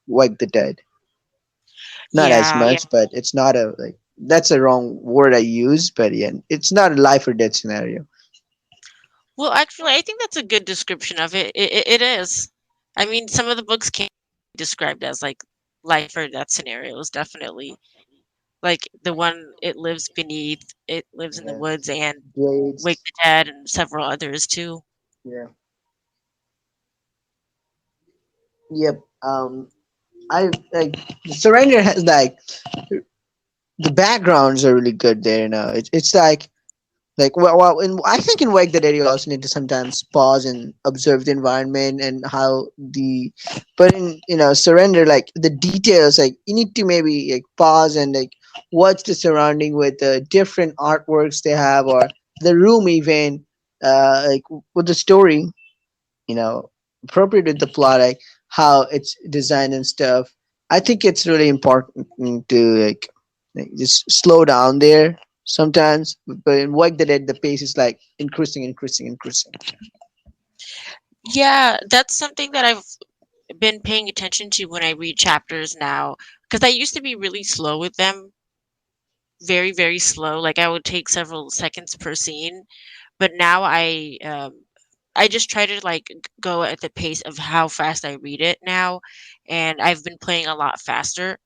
Wake the Dead. Not as Yeah, much, but it's not a like that's a wrong word I use. But yeah, it's not a life or death scenario. well, actually, I think that's a good description of it. It is. I mean, some of the books can be described as like life or death scenarios, definitely. Like the one It Lives Beneath, It Lives in the Yeah. Woods, and Wake Blades. the Dead, and several others too. Yeah. Yep. I like Surrender has like the backgrounds are really good there. It's like I think in Wake the Dead you also need to sometimes pause and observe the environment and how the but in Surrender, like the details, like you need to maybe like pause and like watch the surrounding with the different artworks they have or the room even like with the story, you know, appropriate with the plot, like how it's designed and stuff. I think it's really important to like just slow down there sometimes. But in Wake the Dead, the pace is like increasing, increasing, increasing. Yeah, that's something that I've been paying attention to when I read chapters now, because I used to be really slow with them, very, very slow. Like I would take several seconds per scene, but now I just try to like go at the pace of how fast I read it now, and I've been playing a lot faster,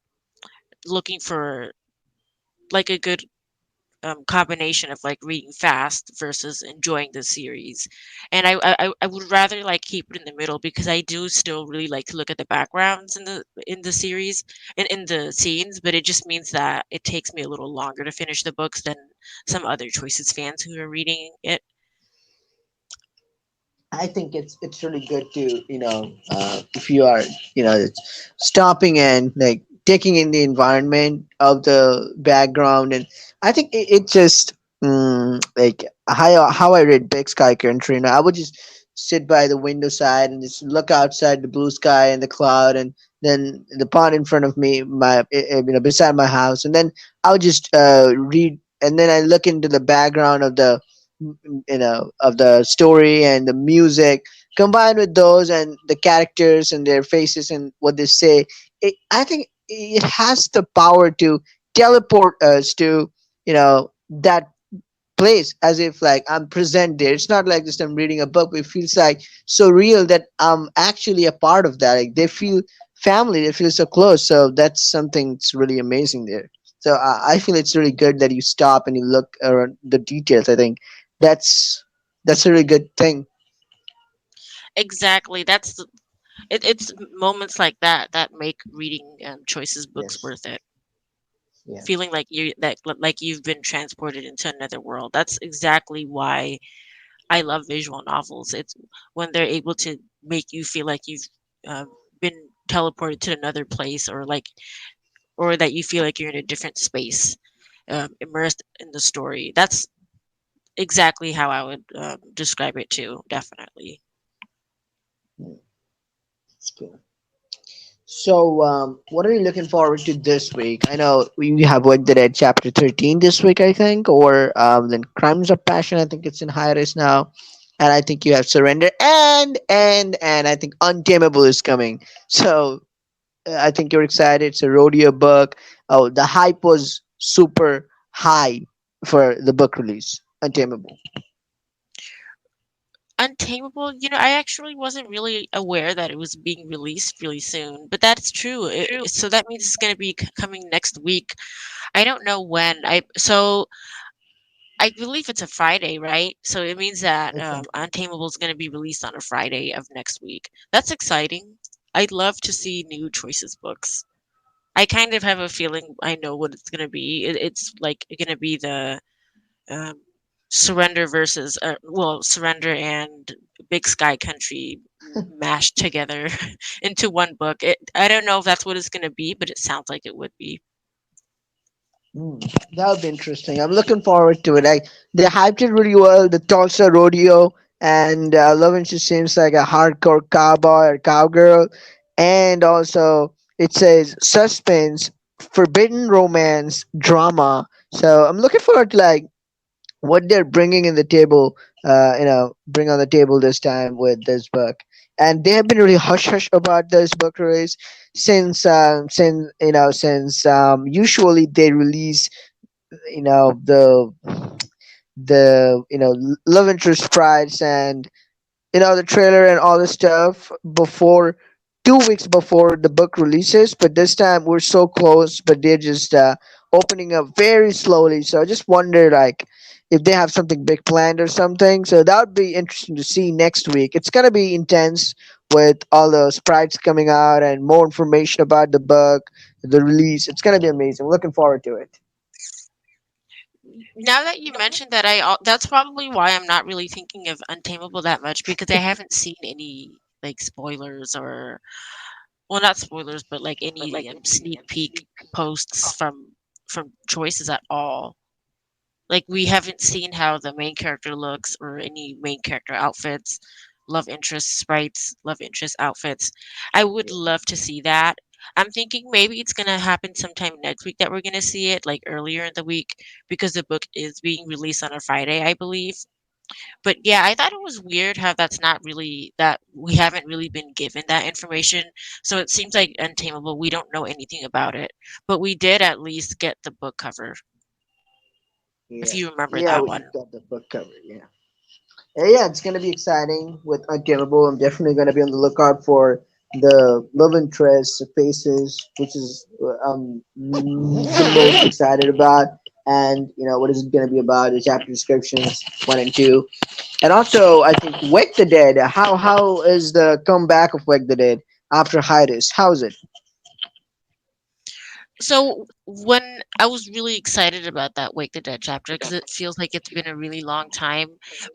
looking for like a good combination of like reading fast versus enjoying the series. And I would rather like keep it in the middle, because I do still really like to look at the backgrounds in the series and in the scenes, but it just means that it takes me a little longer to finish the books than some other Choices fans who are reading it. I think it's really good to if you are stopping and like taking in the environment of the background. And I think it just like how I read Big Sky Country. I would just sit by the window side and just look outside the blue sky and the cloud, and then the pond in front of me, beside my house, and then I would just read, and then I look into the background of the story and the music combined with those and the characters and their faces and what they say. I think it has the power to teleport us to that place as if like I'm present there. It's not like just I'm reading a book, but it feels like so real that I'm actually a part of that. Like they feel family, they feel so close. So that's something that's really amazing there. So I feel it's really good that you stop and you look around the details. I think that's that's a really good thing. Exactly. It's moments like that that make reading Choices books Yes. worth it. Yeah. Feeling like like you've been transported into another world. That's exactly why I love visual novels. It's when they're able to make you feel like you've uh, been teleported to another place, or that you feel like you're in a different space, immersed in the story. That's exactly how I would describe it too. Definitely. Mm, that's cool. So, what are you looking forward to this week? I know we have Wake the Dead chapter 13 this week, I think, or then Crimes of Passion. I think it's in hiatus now, and I think you have Surrender, and I think Untamable is coming. So, I think you're excited. It's a rodeo book. Oh, the hype was super high for the book release. Untamable. Untamable, I actually wasn't really aware that it was being released really soon, but that's true. So that means it's going to be coming next week. I don't know when. I believe it's a Friday, right? So it means that Okay. Untamable is going to be released on a Friday of next week. That's exciting. I'd love to see new Choices books. I kind of have a feeling I know what it's going to be. It's like going to be the um, Surrender versus, Surrender and Big Sky Country mashed together into one book. I don't know if that's what it's going to be, but it sounds like it would be. Hmm, that'll be interesting. I'm looking forward to it. They hyped it really well. The Tulsa Rodeo and Love and She seems like a hardcore cowboy or cowgirl, and also it says suspense, forbidden romance, drama. So I'm looking forward to like what they're bringing in the table. Bring on the table this time with this book. And they have been really hush hush about this book release since usually they release you know the love interest sprites and the trailer and all the stuff before 2 weeks before the book releases, but this time we're so close, but they're just opening up very slowly. So I just wonder like if they have something big planned or something. So that would be interesting to see next week. It's gonna be intense with all the sprites coming out and more information about the book, the release. It's gonna be amazing. Looking forward to it. Now that you mentioned that, that's probably why I'm not really thinking of Untamable that much because I haven't seen any like spoilers or, well, not spoilers, but like any sneak peek posts from Choices at all. Like we haven't seen how the main character looks or any main character outfits, love interest sprites, love interest outfits. I would love to see that. I'm thinking maybe it's gonna happen sometime next week that we're gonna see it, like earlier in the week, because the book is being released on a Friday, I believe. But yeah, I thought it was weird how that's not really that we haven't really been given that information. So it seems like Untamable, we don't know anything about it, but we did at least get the book cover, if Yeah, you remember yeah, that we one. got the book cover. Yeah. Yeah, it's gonna be exciting with Untamable. I'm definitely gonna be on the lookout for the love interest faces, which is the most excited about. And what is it gonna be about? The chapter descriptions 1 and 2, and also I think Wake the Dead. How is the comeback of Wake the Dead after hiatus? How is it? So when I was really excited about that Wake the Dead chapter because it feels like it's been a really long time,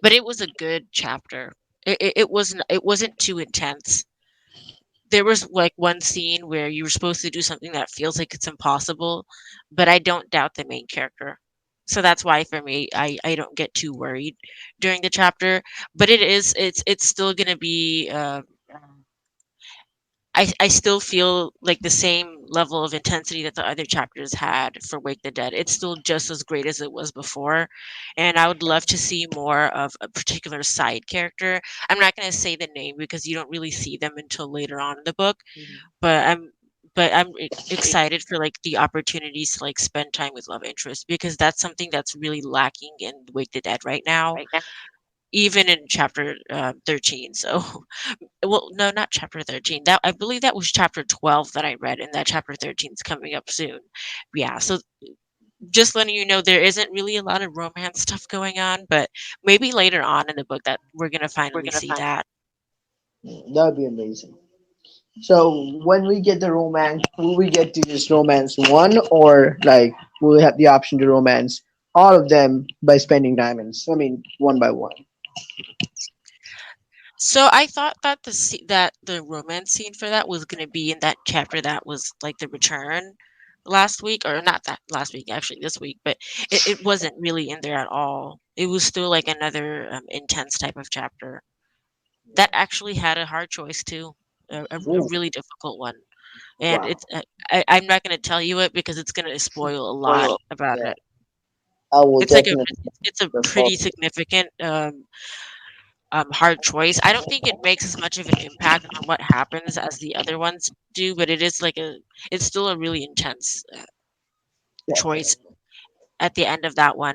but it was a good chapter. It wasn't too intense. There was like one scene where you were supposed to do something that feels like it's impossible, but I don't doubt the main character. So that's why for me I don't get too worried during the chapter. But it's still gonna be I still feel like the same level of intensity that the other chapters had for Wake the Dead. It's still just as great as it was before, and I would love to see more of a particular side character. I'm not going to say the name because you don't really see them until later on in the book, but I'm excited for like the opportunities to like spend time with love interest because that's something that's really lacking in Wake the Dead right now, even in chapter 13. So well, no, not chapter 13. That I believe that was chapter 12 that I read, and that chapter 13 is coming up soon. Yeah, so just letting you know there isn't really a lot of romance stuff going on, but maybe later on in the book that we're gonna finally see that. That would be amazing. So when we get the romance, will we get to just romance one, or like will we have the option to romance all of them by spending diamonds? I mean, one by one. So I thought that that the romance scene for that was gonna be in that chapter that was like the return last week, or not that last week, actually this week, but it wasn't really in there at all. It was still like another intense type of chapter. That actually had a hard choice too, a Ooh. really difficult one. and Wow. it's I'm not going to tell you it because it's going to spoil a lot Well, about yeah, it. I will It's like definitely it's a look pretty forward. significant hard choice. I don't think it makes as much of an impact on what happens as the other ones do, but it is like a it's still a really intense choice Definitely. at the end of that one.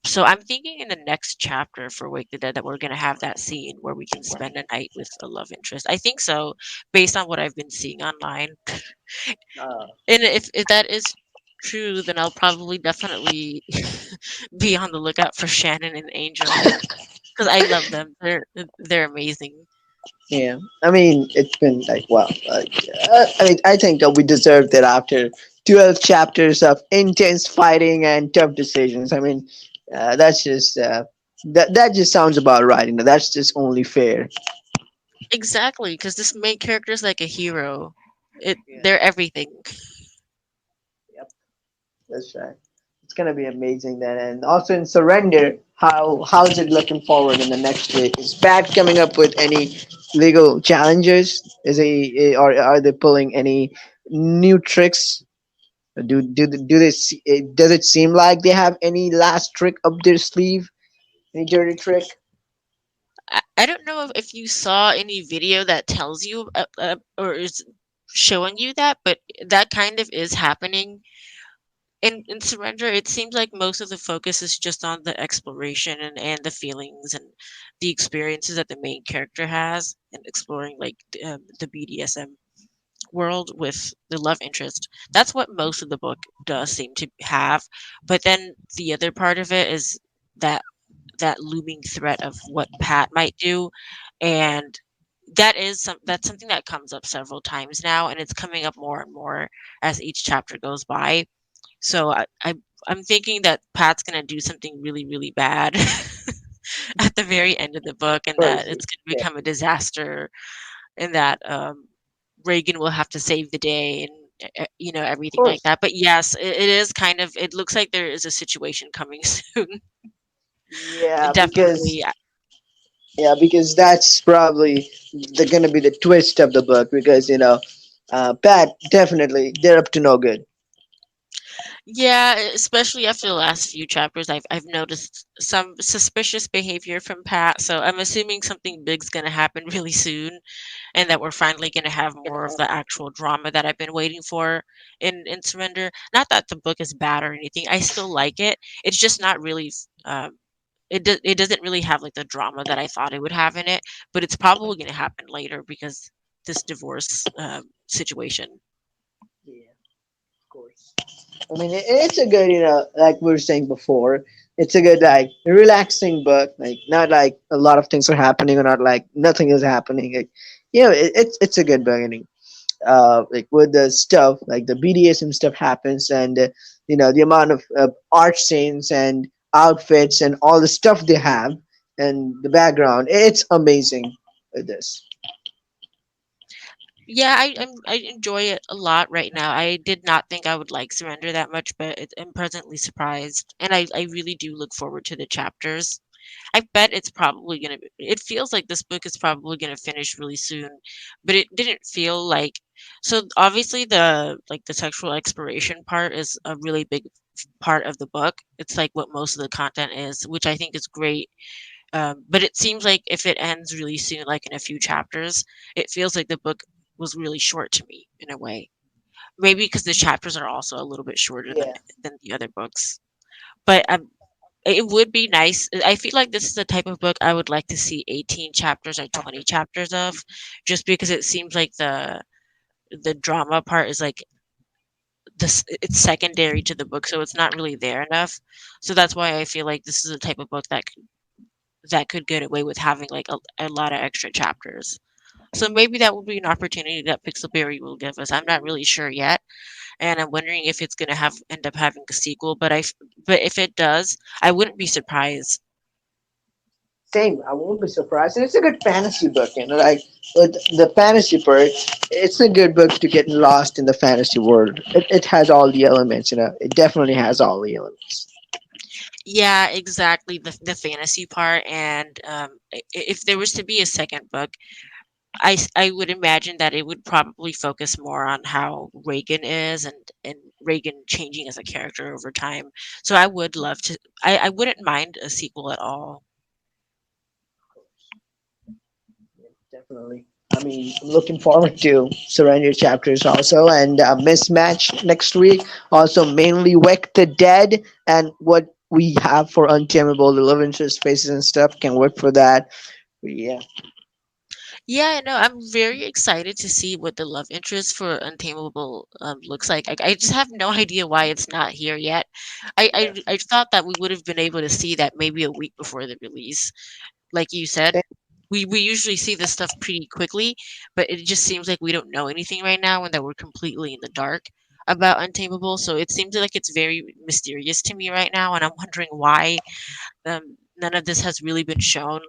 So I'm thinking in the next chapter for Wake the Dead that we're gonna have that scene where we can spend a night with a love interest. I think so, based on what I've been seeing online. Uh, And if that is true, then I'll probably definitely be on the lookout for Shannon and Angel because I love them. They're amazing. yeah, I mean, it's been like, wow. I mean, I think we deserved it after 12 chapters of intense fighting and tough decisions. I mean, that's just that just sounds about right. You know, that's just only fair. Exactly, because this main character is like a hero. Yeah. They're everything. Yep. That's right. It's gonna be amazing then. And also in Surrender, how's it looking forward in the next week? Is Pat coming up with any legal challenges? Is he or are they pulling any new tricks? Do they does it seem like they have any last trick up their sleeve? Any dirty trick? I don't know if you saw any video that tells you or is showing you that, but that kind of is happening in Surrender. It seems like most of the focus is just on the exploration and the feelings and the experiences that the main character has and exploring like the BDSM world with the love interest. That's what most of the book does seem to have. But then the other part of it is that that looming threat of what Pat might do, and that's something that comes up several times now, and it's coming up more and more as each chapter goes by. So I'm thinking that Pat's gonna do something really really bad at the very end of the book, and that Crazy. it's gonna Yeah, become a disaster, and that Reagan will have to save the day and of everything like course. that. But yes, it is kind of. It looks like there is a situation coming soon. Yeah, because Definitely. yeah, because that's probably gonna be the twist of the book. Because Pat definitely they're up to no good. Yeah, especially after the last few chapters, I've noticed some suspicious behavior from Pat. So I'm assuming something big's gonna happen really soon, and that we're finally gonna have more of the actual drama that I've been waiting for in Surrender. Not that the book is bad or anything. I still like it. It's just not really. It doesn't really have like the drama that I thought it would have in it, but it's probably gonna happen later because this divorce situation. Yeah, of course. I mean, it's a good, like we were saying before, it's a good, like, relaxing book. Like, not like a lot of things are happening or not like nothing is happening. Like, it's a good book. And, like, with the stuff, like the BDSM stuff happens, and, the amount of art scenes and outfits and all the stuff they have and the background, it's amazing with this. Yeah, I enjoy it a lot right now. I did not think I would like Surrender that much, but I'm pleasantly surprised, and I really do look forward to the chapters. I bet it's probably gonna. It feels like this book is probably gonna finish really soon, but it didn't feel like. So obviously the sexual exploration part is a really big part of the book. It's like what most of the content is, which I think is great. But it seems like if it ends really soon, like in a few chapters, it feels like the book was really short to me in a way. Maybe because the chapters are also a little bit shorter Yeah. than the other books. But it would be nice. I feel like this is the type of book I would like to see 18 chapters or 20 chapters of, just because it seems like the drama part is like this. It's secondary to the book, so it's not really there enough. So that's why I feel like this is the type of book that could get away with having like a lot of extra chapters. So maybe that will be an opportunity that Pixelberry will give us. I'm not really sure yet, and I'm wondering if it's gonna have end up having a sequel. But if it does, I wouldn't be surprised. Same, I won't be surprised. And it's a good fantasy book, like with the fantasy part, it's a good book to get lost in the fantasy world. It has all the elements, it definitely has all the elements. Yeah, exactly. The fantasy part, and if there was to be a second book, I would imagine that it would probably focus more on how Reagan is and Reagan changing as a character over time. So I would love to. I wouldn't mind a sequel at all. Definitely. I mean, I'm looking forward to Surrender chapters also, and Mismatch next week. Also, mainly Wake the Dead, and what we have for Untamable, the love interest faces and stuff. Can work for that. Yeah. Yeah, no, I'm very excited to see what the love interest for Untamable looks like. I just have no idea why it's not here yet. I thought that we would have been able to see that maybe a week before the release. Like you said, we usually see this stuff pretty quickly, but it just seems like we don't know anything right now and that we're completely in the dark about Untamable. So it seems like it's very mysterious to me right now, and I'm wondering why none of this has really been shown.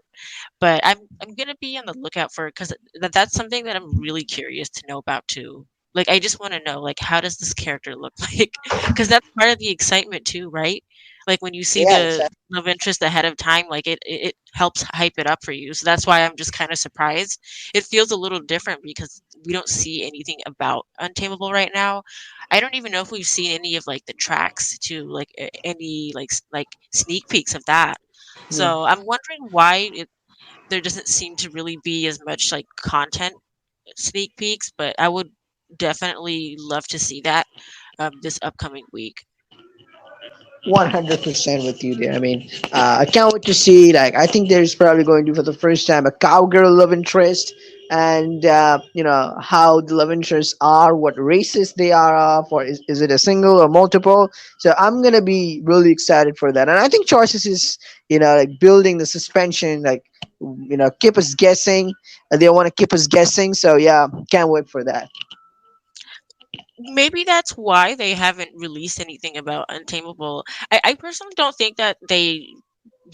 But I'm gonna be on the lookout for it because that's something that I'm really curious to know about too. Like I just want to know like how does this character look like? Because that's part of the excitement too, right? Like when you see Yeah, the exactly. love interest ahead of time, like it helps hype it up for you. So that's why I'm just kind of surprised. It feels a little different because we don't see anything about Untamable right now. I don't even know if we've seen any of like the tracks to like any like sneak peeks of that. Yeah. So I'm wondering why there doesn't seem to really be as much like content sneak peeks, but I would definitely love to see that this upcoming week. 100% with you there. I mean, I can't wait to see. Like, I think there's probably going to, for the first time, a cowgirl love interest, and how the love interests are, what races they are of, or is it a single or multiple? So I'm gonna be really excited for that, and I think choices is like building the suspension, like keep us guessing. They want to keep us guessing, so yeah, can't wait for that. Maybe that's why they haven't released anything about Untamable. I personally don't think that they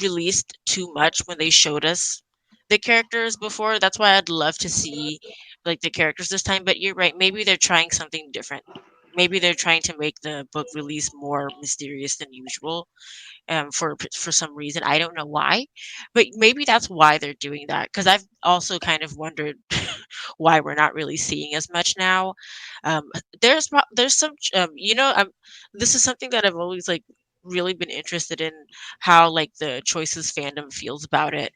released too much when they showed us the characters before. That's why I'd love to see like the characters this time. But you're right. Maybe they're trying something different. Maybe they're trying to make the book release more mysterious than usual. For some reason. I don't know why, but maybe that's why they're doing that. Because I've also kind of wondered why we're not really seeing as much now. Um, there's some this is something that I've always like really been interested in how like the choices fandom feels about it.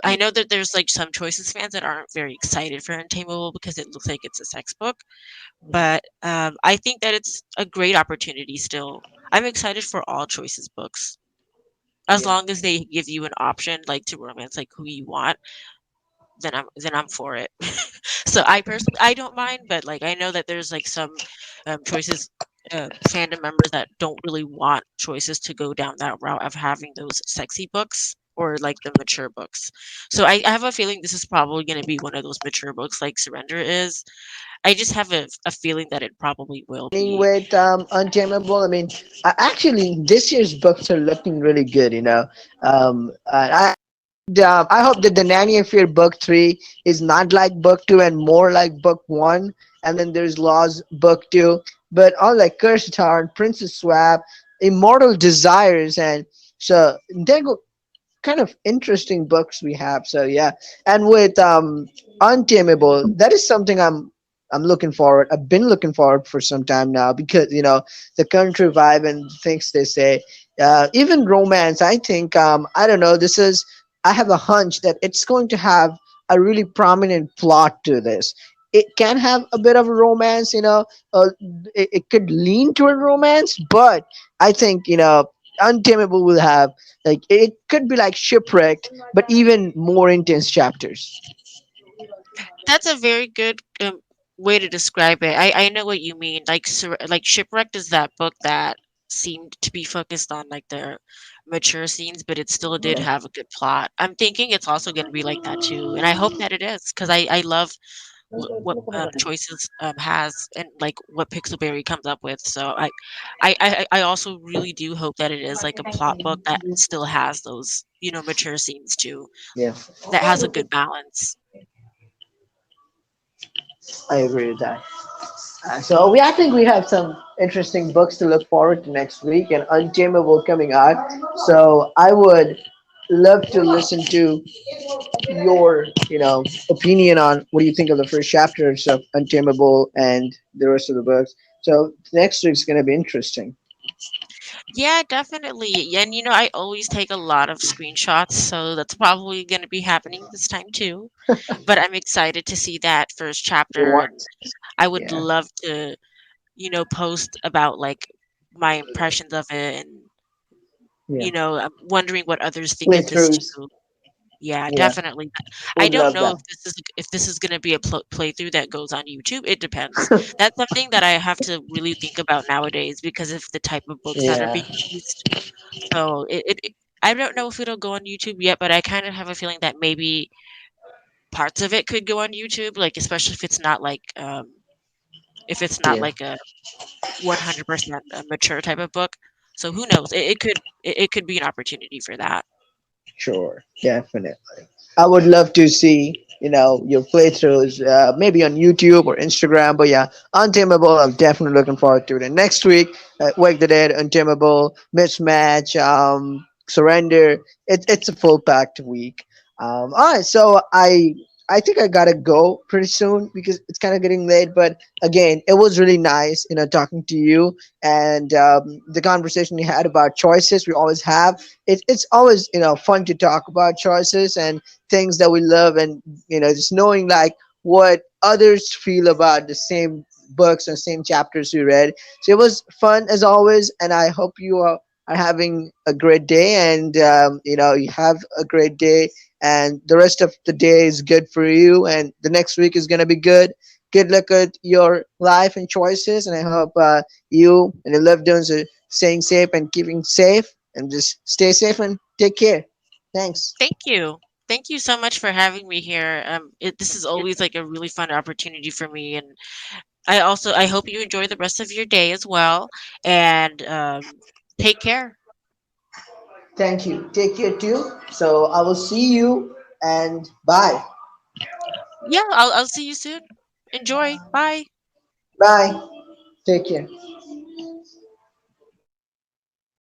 I know that there's like some choices fans that aren't very excited for Untamable because it looks like it's a sex book, but I think that it's a great opportunity still. I'm excited for all choices books as Yeah. long as they give you an option, like, to romance, like, who you want, then I'm for it. So I personally I don't mind, but, like, I know that there's, like, some, choices, fandom members that don't really want choices to go down that route of having those sexy books or, like, the mature books. So I have a feeling this is probably gonna be one of those mature books like Surrender is. I just have a feeling that it probably will Beginning be. with Untamable, I mean, actually, this year's books are looking really good. I hope that the Nanny Affair book 3 is not like book 2 and more like book 1, and then there's Laws book 2. But all like Cursed Heart, Princess Swap, Immortal Desires, and so they're kind of interesting books we have. So yeah, and with Untamable, that is something I'm looking forward. I've been looking forward for some time now because the country vibe and things they say. Even romance, I think I don't know. This is I have a hunch that it's going to have a really prominent plot to this. It can have a bit of a romance, it could lean toward romance, but I think Untamable will have like it could be like shipwrecked, but even more intense chapters. That's a very good, way to describe it. I know what you mean. Like Shipwrecked is that book that seemed to be focused on like the mature scenes, but it still did Yeah. have a good plot. I'm thinking it's also going to be like that too, and I hope that it is because I love what choices has and like what Pixelberry comes up with. So I also really do hope that it is like a plot book that still has those mature scenes too, Yeah, that has a good balance. I agree with that. So I think we have some interesting books to look forward to next week, and Untamable coming out. So I would love to listen to your opinion on what do you think of the first chapters of Untamable and the rest of the books. So next week's gonna be interesting. Yeah, definitely. And I always take a lot of screenshots, so that's probably going to be happening this time too. But I'm excited to see that first You chapter, want? and I would Yeah, love to, post about like my impressions of it, and yeah. I'm wondering what others think of this Playthroughs. too. Yeah, Yeah, definitely. I would don't love know that. if this is going to be a playthrough that goes on YouTube. It depends. That's something that I have to really think about nowadays because of the type of books that are Yeah, being released. So I don't know if it'll go on YouTube yet, but I kind of have a feeling that maybe parts of it could go on YouTube, like especially if it's not yeah. like a 100% a mature type of book. So who knows? It could be an opportunity for that. Sure, definitely. I would love to see, your playthroughs, maybe on YouTube or Instagram. But yeah, Untamable, I'm definitely looking forward to it. And next week, Wake the Dead, Untamable, Mismatch, Surrender. It's a full packed week. All right, so I think I gotta go pretty soon because it's kind of getting late. But again, it was really nice, talking to you and the conversation we had about choices we always have. It's always fun to talk about choices and things that we love, and just knowing like what others feel about the same books and same chapters we read. So it was fun as always, and I hope you are having a great day, and you have a great day, and the rest of the day is good for you, and the next week is going to be good. Good luck with your life and choices, and I hope you and your loved ones are staying safe and keeping safe, and just stay safe and take care. Thanks. Thank you. Thank you so much for having me here. This is always like a really fun opportunity for me, and I hope you enjoy the rest of your day as well, and take care. Thank you. Take care too. So I will see you, and bye. Yeah, I'll see you soon. Enjoy. Bye. Bye. Take care.